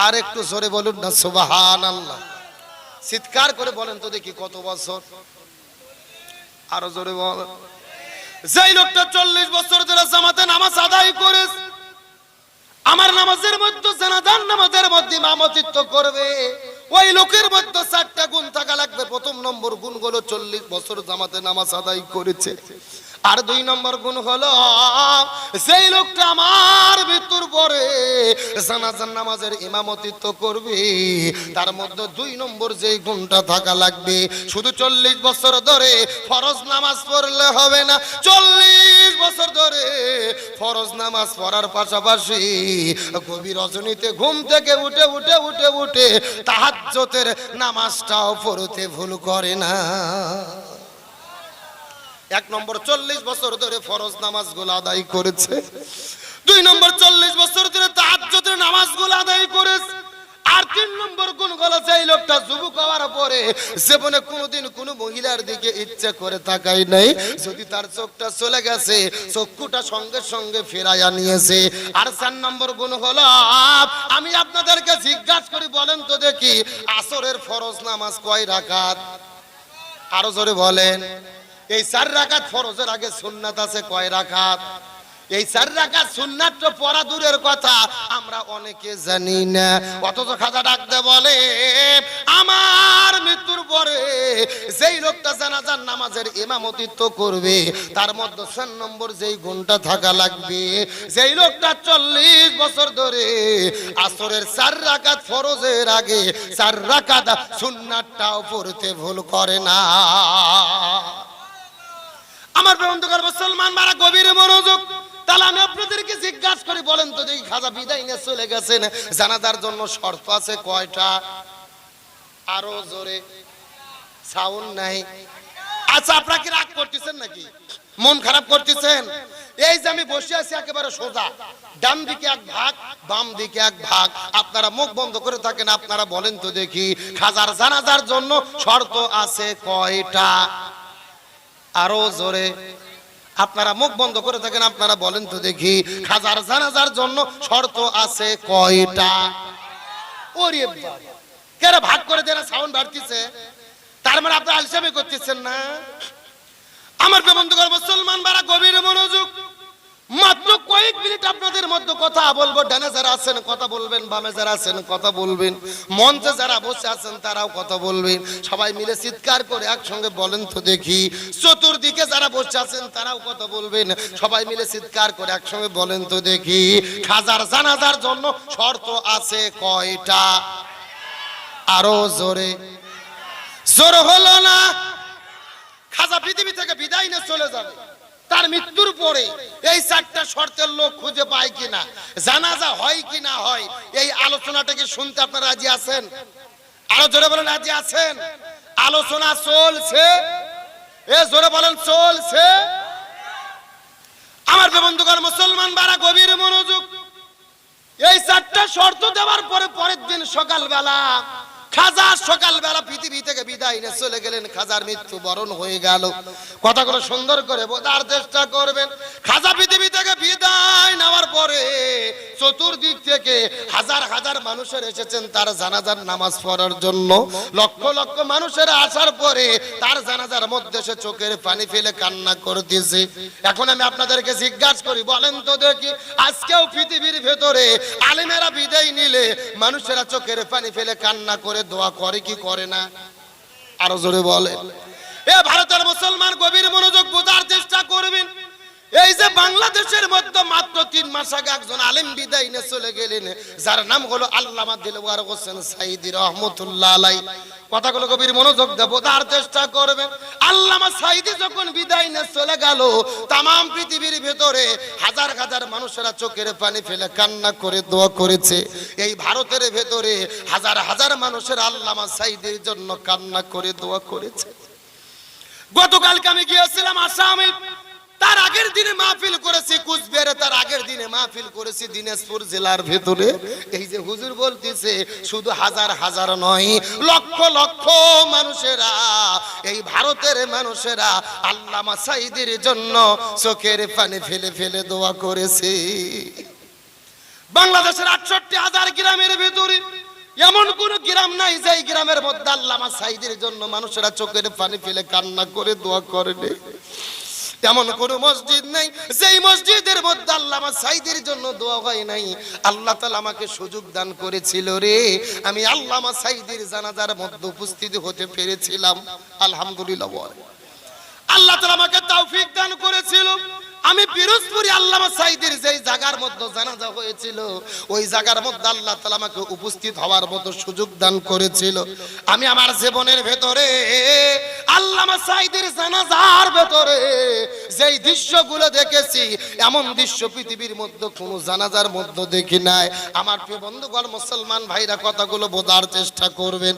আর একটু জোরে বলুন না সুবহানাল্লাহ। চিৎকার করে বলেন তো দেখি, কত বছর? আরো জোরে বলেন। যেই লোকটা 40 বছর ধরে জামাতে নামাজ আদায় করেছে, আমার নামাজের মধ্যে, জানাজার নামাজের মধ্যে ইমামতিত্ব করবে, ওই লোকের মধ্যে 4টা গুণ থাকা লাগবে। প্রথম নম্বর গুণ হলো 40 বছর জামাতে নামাজ আদায় করেছে। আর 2 নম্বর গুণ হলো, সেই লোকটা আমার মৃত্যুর পরে জানাজার নামাজের ইমামতিত্ব করবে, তার মধ্যে 2 নম্বর যেই গুণটা থাকা লাগবে, শুধু 40 বছর ধরে ফরজ নামাজ পড়লে হবে না, 40 বছর ধরে ফরজ নামাজ পড়ার পাশাপাশি গভীর রজনীতে ঘুম থেকে উঠে তাহাজ্জুদের নামাজটাও পড়তে ভুল করে না। এক নম্বর 40 বছর ধরে ফরজ নামাজগুলো আদায় করেছে, 2 নম্বর 40 বছর ধরে তাহাজ্জুদের নামাজগুলো আদায় করেছে, আর 3 নম্বর গুণ হলো যে লোকটা যুবক হওয়ার পরে জীবনে কোনোদিন কোনো মহিলার দিকে ইচ্ছে করে তাকাই নাই, যদি তার চোখটা চলে গেছে চক্ষুটা সঙ্গে সঙ্গে ফেরাইয়া নিয়েছে। আর 4 নম্বর গুণ হলো, আমি আপনাদেরকে জিজ্ঞাসা করি বলেন তো দেখি আসরের ফরজ নামাজ কয় রাকাত? আরো জোরে বলেন। এই 4 রাকাত ফরজের আগে সুন্নাত আছে কয় রাকাত? এই 4 রাকাত সুন্নাত তো পড়া দূরের কথা আমরা অনেকে জানি না। অথচ খাজা ডাকতে বলে আমার মৃত্যুর পরে যেই লোকটা জানাজার নামাজের ইমামতিত্ব করবে তার মধ্যে 4 নম্বর যেই গুণটা থাকা লাগবে, যেই লোকটা 40 বছর ধরে আসরের 4 রাকাত ফরজের আগে 4 রাকাত সুন্নাতটাও পড়তে ভুল করে না। আমার বন্ধুগণ মুসলমান মারা গভীর মনোযোগ। তাহলে আমি আপনাদেরকে জিজ্ঞাসা করি বলেন তো দেখি খাজা বিদায় নিয়ে চলে গেছেন, জানাজার জন্য শর্ত আছে কয়টা? আরো জোরে, সাউন্ড নাই। আচ্ছা আপনারা কি রাগ করতেছেন নাকি? মন খারাপ করতেছেন? এই যে আমি বসে আছি একেবারে সোজা, ডান দিকে এক ভাগ বাম দিকে এক ভাগ, আপনারা মুখ বন্ধ করে থাকেন। আপনারা বলেন তো দেখি খাজার জানাজার জন্য শর্ত আছে কয়টা? আরো জোরে, আপনারা মুখ বন্ধ করে থাকেন, আপনারা বলেন তো দেখি খাজার জানাজার জন্য শর্ত আছে কয়টা? ওরে বাবা, কেন ভাগ করে দেন? সাউন্ড বাড়তিছে, তার মানে আপনারা আলসামি করতেছেন না। আমার বন্ধুগণ মুসলমান বারা গভীর মনোযোগ। মাত্র কয়েক মিনিট আপনাদের মধ্যে কথা বলবো। ডানে যারা আছেন কথা বলবেন, বামে যারা আছেন কথা বলবেন, মঞ্চে যারা বসে আছেন তারাও কথা বলবেন। সবাই মিলে চিৎকার করে একসঙ্গে বলেন তো দেখি চতুর্দিকে যারা বসে আছেন তারাও কথা বলবেন। সবাই মিলে চিৎকার করে একসঙ্গে বলেন তো দেখি খাজার জানাজার জন্য শর্ত আছে কয়টা? আরো জোরে, জোর হলো না। খাজা পৃথিবী থেকে বিদায় নিয়ে চলে যাবে, তার মৃত্যুর পরে এই 4টা শর্তের লোক খুঁজে পায় কিনা, জানাজা হয় কি না হয়, এই আলোচনাটাকে শুনতে আপনারা রাজি আছেন? আরো জোরে বলেন রাজি আছেন? আলোচনা চলছে, এ জোরে বলেন চলছে। আমার বন্ধুগণ মুসলমান বারা গভীর মনোযোগ। এই 4টা শর্ত দেওয়ার পরে পরের দিন সকালবেলা খাজা সকালবেলা পৃথিবী থেকে বিদায় নিয়ে চলে গেলেন। খাজার মৃত্যু বরণ হয়ে গেল। কথাগুলো সুন্দর করে বোঝার চেষ্টা করবেন। খাজা পৃথিবী থেকে বিদায় নেওয়ার পরে চতুর্দিক থেকে হাজার হাজার মানুষের এসেছেন তার জানাজার নামাজ পড়ার জন্য। লক্ষ লক্ষ মানুষের আসার পরে তার জানাজার মধ্যে সে চোখের পানি ফেলে কান্না করতেছে। এখন আমি আপনাদেরকে জিজ্ঞাসা করি বলেন তো দেখি আজকেও পৃথিবীর ভেতরে আলেমেরা বিদায় নিলে মানুষেরা চোখের পানি ফেলে কান্না করে দোয়া করে কি করে না? আরো জোরে বলেন। এ ভারতের মুসলমান গভীর মনোযোগ বোঝার চেষ্টা করবেন। এই যে বাংলাদেশের মধ্যে মাত্র 3 মাস আগে একজন আলেম বিদায় নিয়ে চলে গেলেন, যার নাম হলো আল্লামা দিলওয়ার হোসেন সাইদি রহমতুল্লাহ আলাইহি। কথাগুলো গভীর মনোযোগ দিয়ে বোঝার চেষ্টা করবেন। আল্লামা সাইদি যখন বিদায় নিয়ে চলে গেল, তাম পৃথিবীর ভেতরে হাজার হাজার মানুষেরা চোখের পানি ফেলে কান্না করে দোয়া করেছে। এই ভারতের ভেতরে হাজার হাজার মানুষের আল্লামা সাইদির জন্য কান্না করে দোয়া করেছে। গতকালকে আমি গিয়েছিলাম আসামে, তার আগের দিনে মাহফিল করেছি কুচবিহারে, তার আগের দিনে মাহফিল করেছি দিনাজপুর জেলার ভেতরে। এই যে হুজুর বলতেছে শুধু হাজার হাজার নয়, লক্ষ লক্ষ মানুষেরা, এই ভারতের মানুষেরা আল্লামা সাইদির জন্য চোখের পানি ফেলে ফেলে দোয়া করেছে। বাংলাদেশের ৬৮,০০০ গ্রামের ভেতরে এমন কোন গ্রাম নাই যে গ্রামের মধ্যে আল্লামা সাইদির জন্য মানুষেরা চোখের পানি ফেলে কান্না করে দোয়া করেনি। এমন কোন মসজিদ নাই যেই মসজিদের মধ্যে আল্লামা সাইদির জন্য দোয়া হয় নাই। আল্লাহ তাআলা আমাকে সুযোগ দান করেছিল রে, আমি আল্লামা সাইদির জানাজার মধ্যে উপস্থিত হতে পেরেছিলাম। আলহামদুলিল্লাহ। আল্লাহ তাআলা আমাকে তৌফিক দান করেছিল। আমি পিরোজপুরি আল্লামা সাঈদীর যেই জায়গার মধ্যে জানাজা হয়েছিল ওই জায়গার মধ্যে আল্লাহ তাআলা আমাকে উপস্থিত হওয়ার মতো সুযোগ দান করেছিল। আমি আমার জীবনের ভেতরে আল্লামা সাঈদীর জানাজার ভেতরে যেই দৃশ্যগুলো দেখেছি এমন দৃশ্য পৃথিবীর মধ্যে কোনো জানাজার মধ্যে দেখি নাই। আমার প্রিয় বন্ধুগণ, মুসলমান ভাইরা, কথাগুলো বোঝার চেষ্টা করবেন।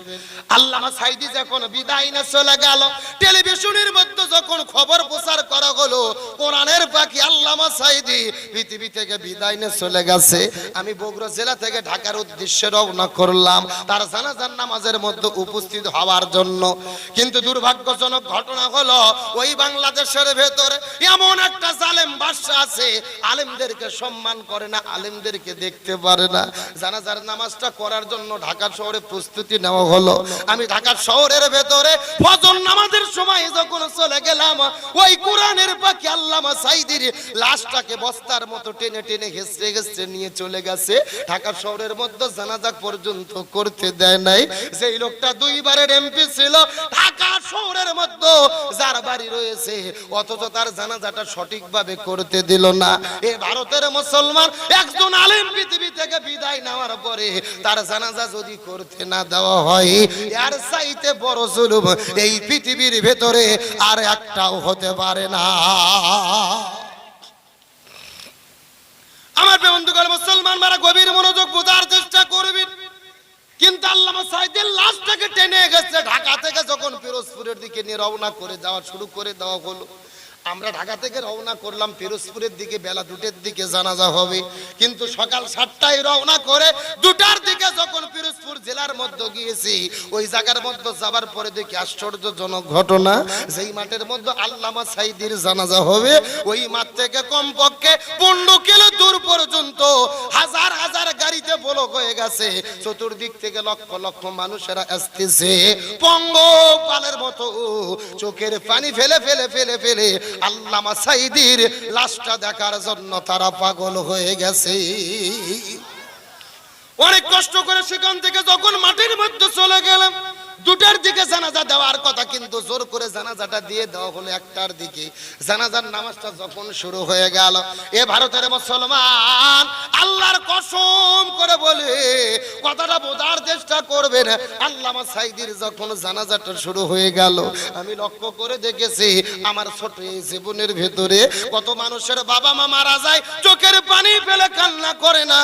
আল্লামা সাঈদী যখন বিদায় নিয়ে চলে গেল, টেলিভিশনের মধ্যে যখন খবর প্রচার করা হলো কোরআনের পাখি আল্লামা সাঈদী পৃথিবী থেকে বিদায় নিয়ে চলে গেছে, আমি বগুড়া জেলা থেকে ঢাকার উদ্দেশ্যে রওনা করলাম তার জানাজার নামাজের মধ্যে উপস্থিত হওয়ার জন্য। কিন্তু দুর্ভাগ্যজনক ঘটনা হলো ওই বাংলাদেশের ভেতরে এমন একটা জালেম বাদশা আছে, আলেমদেরকে সম্মান করে না, আলেমদেরকে দেখতে পারে না। জানাজার নামাজটা করার জন্য ঢাকা শহরে প্রস্তুতি নেওয়া হলো। আমি ঢাকা শহরের ভেতরে ফজর নামাজের সময় যখন চলে গেলাম, ওই কোরআনের পাখি আল্লামা সাঈদীর লাশটাকে বস্তার মতো টেনে টেনে ঘেঁষড়ে ঘেঁষড়ে নিয়ে চলে গেছে। ঢাকা শহরের মধ্যে জানাজা পর্যন্ত করতে দেয় নাই। যেই লোকটা দুইবারের এমপি ছিল ঢাকা শহরের মধ্যে, যার বাড়ি রয়েছে, অথচ তার জানাজাটা সঠিকভাবে করতে দিল না। এই ভারতের মুসলমান একজন আলেম পৃথিবী থেকে বিদায় নেওয়ার পরে তার জানাজা যদি করতে না দেওয়া হয়, এর চাইতে বড় জুলুম এই পৃথিবীর ভেতরে আর একটাও হতে পারে না। আমার বন্ধুগণ, মুসলমান মারা গভীর মনোযোগ বোঝার চেষ্টা করবেন। কিন্তু আল্লামা সাঈদীর লাশটাকে টেনে গেছে ঢাকা থেকে যখন পিরোজপুরের দিকে নিয়ে রওনা করে যাওয়া শুরু করে দেওয়া হলো। আমরা ঢাকা থেকে রওনা করলাম পিরোজপুরের দিকে, বেলা 2টার দিকে জানাজা হবে। কিন্তু সকাল 7টায় রওনা করে 2টার দিকে যখন পিরোজপুর জেলার মধ্যে গিয়েছি, ওই জায়গার মধ্যে যাবার পরে দেখি আশ্চর্যজনক ঘটনা। যেই মাঠের মধ্যে আল্লামা সাঈদীর জানাজা হবে ওই মাঠ থেকে কমপক্ষে 15 কিলো দূর পর্যন্ত হাজার হাজার গাড়িতে ব্লক হয়ে গেছে। চতুর্দিক থেকে লক্ষ লক্ষ মানুষেরা আসতেছে পঙ্গপালের মতো, চোখের পানি ফেলে ফেলে ফেলে ফেলে আল্লামা সাঈদীর লাশটা দেখার জন্য তারা পাগল হয়ে গেছে। অনেক কষ্ট করে সেখান থেকে যখন মাটির মধ্যে চলে গেলাম, 2টার দিকে জানাজা দেওয়ার কথা, কিন্তু জোর করে জানাজাটা দিয়ে দেওয়া হলো 1টার দিকে। জানাজার নামাজটা যখন শুরু হয়ে গেল, এ ভারতের মুসলমান আল্লাহর কসম করে বলে কথাটা বোঝার চেষ্টা করবেন। আল্লামা সাঈদীর যখন জানাজাটা শুরু হয়ে গেল, আমি লক্ষ্য করে দেখেছি আমার ছোট এই জীবনের ভেতরে কত মানুষের বাবা মা মারা যায়, চোখের পানি ফেলে কান্না করে না,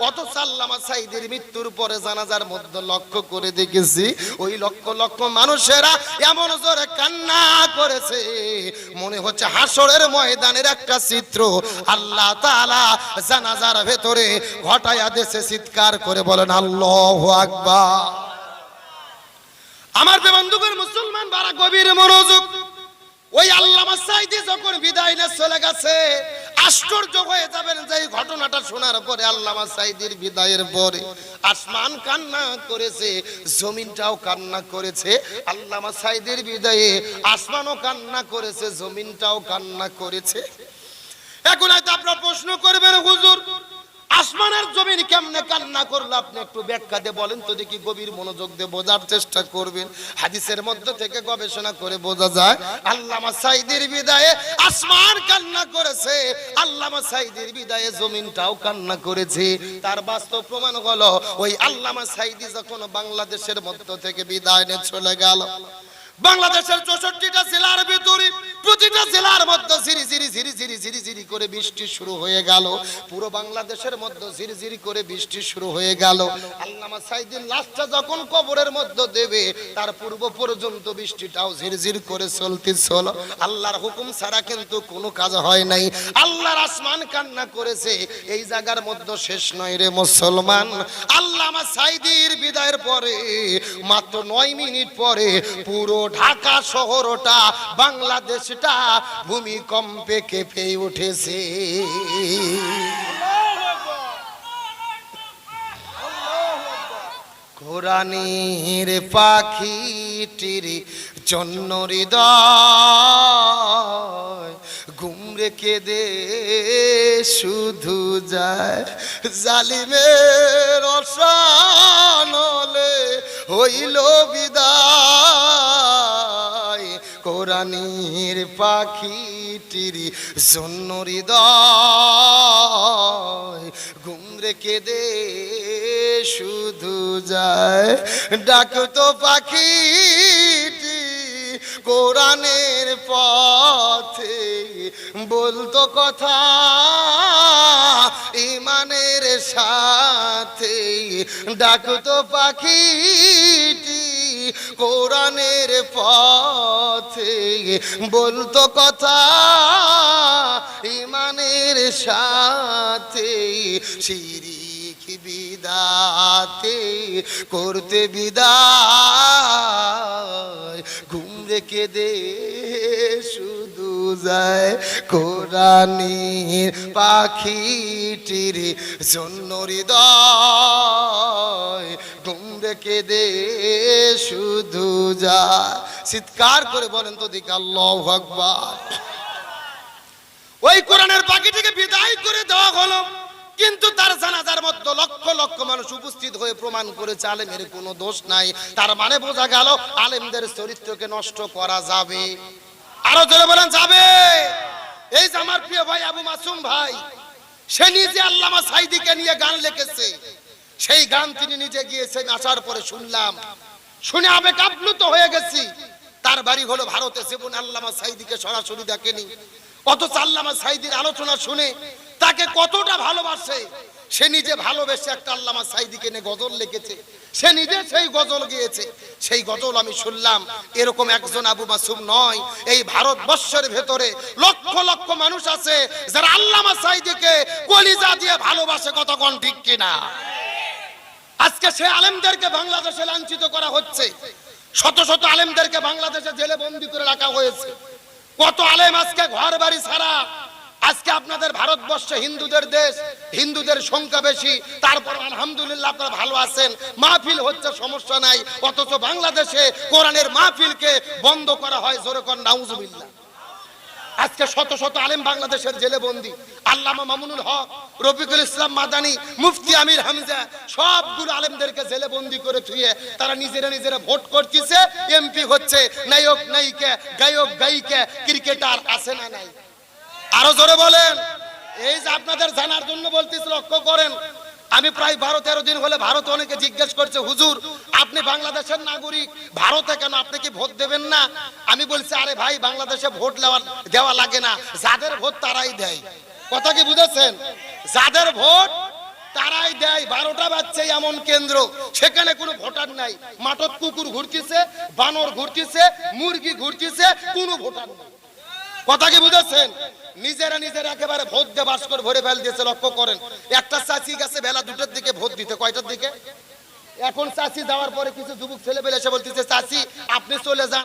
অথচ আল্লামা সাঈদীর মৃত্যুর পরে জানাজার মধ্যে লক্ষ্য করে দেখেছি ওই লক্ষ লক্ষ মানুষেরা এমন জোরে কান্না করেছে, মনে হচ্ছে হাসরের ময়দানের একটা চিত্র আল্লাহ তাআলা জানাজার ভেতরে ঘটায়া দেশে। চিৎকার করে বলেন আল্লাহু আকবার। আমার বন্ধুগণ, মুসলমান বারা গভীর মনোযোগ। ওই আল্লামা সাঈদী যখন বিদায় নিয়ে চলে গেছে, আশ্চর্য হয়ে যাবেন যে এই ঘটনাটা শোনার পরে আল্লামা সাঈদীর বিদায়ের পরে আসমান কান্না করেছে, জমিনটাও কান্না করেছে। আল্লামা সাঈদীর বিদায়ে আসমানও কান্না করেছে, জমিনটাও কান্না করেছে। এখন হয়তো আপনারা প্রশ্ন করবেন, হুজুর আসমানের জমিন কেমনে কান্না করলো? আপনি একটু ব্যাখ্যা দিয়ে বলেন তো দেখি, গভীর মনোযোগ দিয়ে বোঝার চেষ্টা করবেন। হাদিসের মধ্যে থেকে গবেষণা করে বোঝা যায় আল্লামা সাঈদীর বিদায়ে আসমান কান্না করেছে, আল্লামা সাঈদীর বিদায়ে জমিনটাও কান্না করেছে। তার বাস্তব প্রমাণ হলো ওই আল্লামা সাঈদী যখন বাংলাদেশের মধ্য থেকে বিদায় নিয়ে চলে গেল, বাংলাদেশের 64টা জেলার ভিতরে প্রতিটা জেলার মধ্যে ঝিরি ঝিরি ঝিরি ঝিরি ঝিরি ঝিরি করে বৃষ্টি শুরু হয়ে গেল। পুরো বাংলাদেশের মধ্যে ঝিরি ঝিরি করে বৃষ্টি শুরু হয়ে গেল। আল্লামা সাঈদীর লাশটা যখন কবরের মধ্যে দেবে তার পূর্ব পর্যন্ত বৃষ্টিটাও ঝিরঝির করে চলতেছিল। আল্লাহর হুকুম ছাড়া কিন্তু কোনো কাজ হয় নাই। আল্লাহর আসমান কান্না করেছে। এই জায়গার মধ্যে শেষ নয় রে মুসলমান, আল্লামা সাঈদীর বিদায়ের পরে মাত্র 9 মিনিট পরে পুরো ঢাকা শহরটা, বাংলাদেশটা ভূমিকম্পে কেঁপে উঠেছে। কোরআনের পাখিটির জন্য হৃদয় ঘুম রেখে দে শুধু যায়, জালিমের অসানলে হইল বিদায়। কোরআনের পাখিটির জন্য হৃদয় ঘুম রেখে দে শুধু যায় ডাকতো পাখিটি কোরআনের পথে বলতো কথা ইমানের সাথে ডাকতো পাখিটি কোরআনের পথে বলতো কথা ইমানের সাথে শিরিক বিদাতে করতে বিদায় ঘুম রেখে দে শুধু যায় কোরআনের পাখিটির জন্য হৃদয় ঘুম রেখে দে শুধু যায় চিৎকার করে বলেন তো দেখি আল্লাহু আকবার। ওই কোরআনের পাখিটিকে বিদায় করে দেওয়া হলো, কিন্তু তার জানাজার মধ্যে লক্ষ লক্ষ মানুষ উপস্থিত হয়ে প্রমাণ করেছে আলেমের কোনো দোষ নাই। তার মানে বোঝা গেল আলেমদের চরিত্রকে নষ্ট করা যাবে। আরো জোরে বলেন যাবে। এই যে আমার প্রিয় ভাই আবু মাসুম ভাই, সে নিজে আল্লামা সাঈদীকে নিয়ে গান লিখেছে। সেই গান তিনি নিজে গিয়েছেন, আসার পরে শুনলাম, শুনে আবেগ আপ্লুত হয়ে গেছি। তার বাড়ি হলো ভারতে, জীবন আল্লামা সাঈদীকে সরাসরি দেখেনি, অথচ আল্লামা সাঈদীর আলোচনা শুনে তাকে কতটা ভালোবাসে। সে নিজে ভালোবেসে একটা আল্লামা সাঈদীকে নিয়ে গজল লিখেছে, সে নিজে সেই গজল গেয়েছে। সেই গজল আমি শুনলাম। এরকম একজন আবু মাসুম নয়, এই ভারতবর্ষের ভেতরে লক্ষ লক্ষ মানুষ আছে যারা আল্লামা সাঈদীকে কলিজা দিয়ে ভালোবাসে। কতক্ষণ ঠিক কিনা? আজকে সে আলেমদেরকে বাংলাদেশে লাঞ্ছিত করা হচ্ছে, শত শত আলেমদেরকে বাংলাদেশে জেলে বন্দী করে রাখা হয়েছে। কত আলেম আজকে ঘর বাড়ি ছাড়া। আজকে আপনাদের ভারতবর্ষে হিন্দুদের দেশ, হিন্দুদের সংখ্যা বেশি, তারপর আলহামদুলিল্লাহ আপনারা ভালো আছেন, মাহফিল হচ্ছে, সমস্যা নাই। অথচ বাংলাদেশে কোরআনের মাহফিলকে বন্ধ করা হয়। জোরে কর নাউজুবিল্লাহ। আজকে শত শত আলেম বাংলাদেশের জেলে বন্দী। আল্লামা মামুনুল হক, রফিকুল ইসলাম মাদানী, মুফতি আমির হামজা, সবগুলো আলেমদেরকে জেলে বন্দী করে থুয়ে তারা নিজেরা ভোট করতেছে, এমপি হচ্ছে, নায়ক নায়িকা, গায়ক গায়িকা, ক্রিকেটার আছে না নাই? আরো জোরে বলেন। এই যে আপনাদের জানার জন্য বলতেছি, লক্ষ্য করেন। আমি প্রায় 12-13 দিন হলে ভারতে অনেকে জিজ্ঞেস করছে, হুজুর আপনি বাংলাদেশের নাগরিক, ভারতে কেন, আপনি কি ভোট দেবেন না? আমি বলছি, আরে ভাই, বাংলাদেশে ভোট দেওয়া লাগে না, যাদের ভোট তারাই দেয়। কথা কি বুঝেছেন? যাদের ভোট তারাই দেয়। 12টা বাজছে এমন কেন্দ্র, সেখানে কোনো ভোটার নাই। মাঠত কুকুর ঘুরতেছে, বানর ঘুরতেছে, মুরগি ঘুরতেছে, কোনো ভোটার নেই। কথা কি বুঝেছেন? নিজেরা একেবারে ভোট দিয়ে বাস্কর ভরে ফেল দিয়েছে। লক্ষ্য করেন, একটা চাচি গেছে বেলা 2টার দিকে ভোট দিতে। কয়টার দিকে? এখন চাচি যাওয়ার পরে কিছু যুবক ছেলে পেলে এসে বলতেছে, চাচি আপনি চলে যান,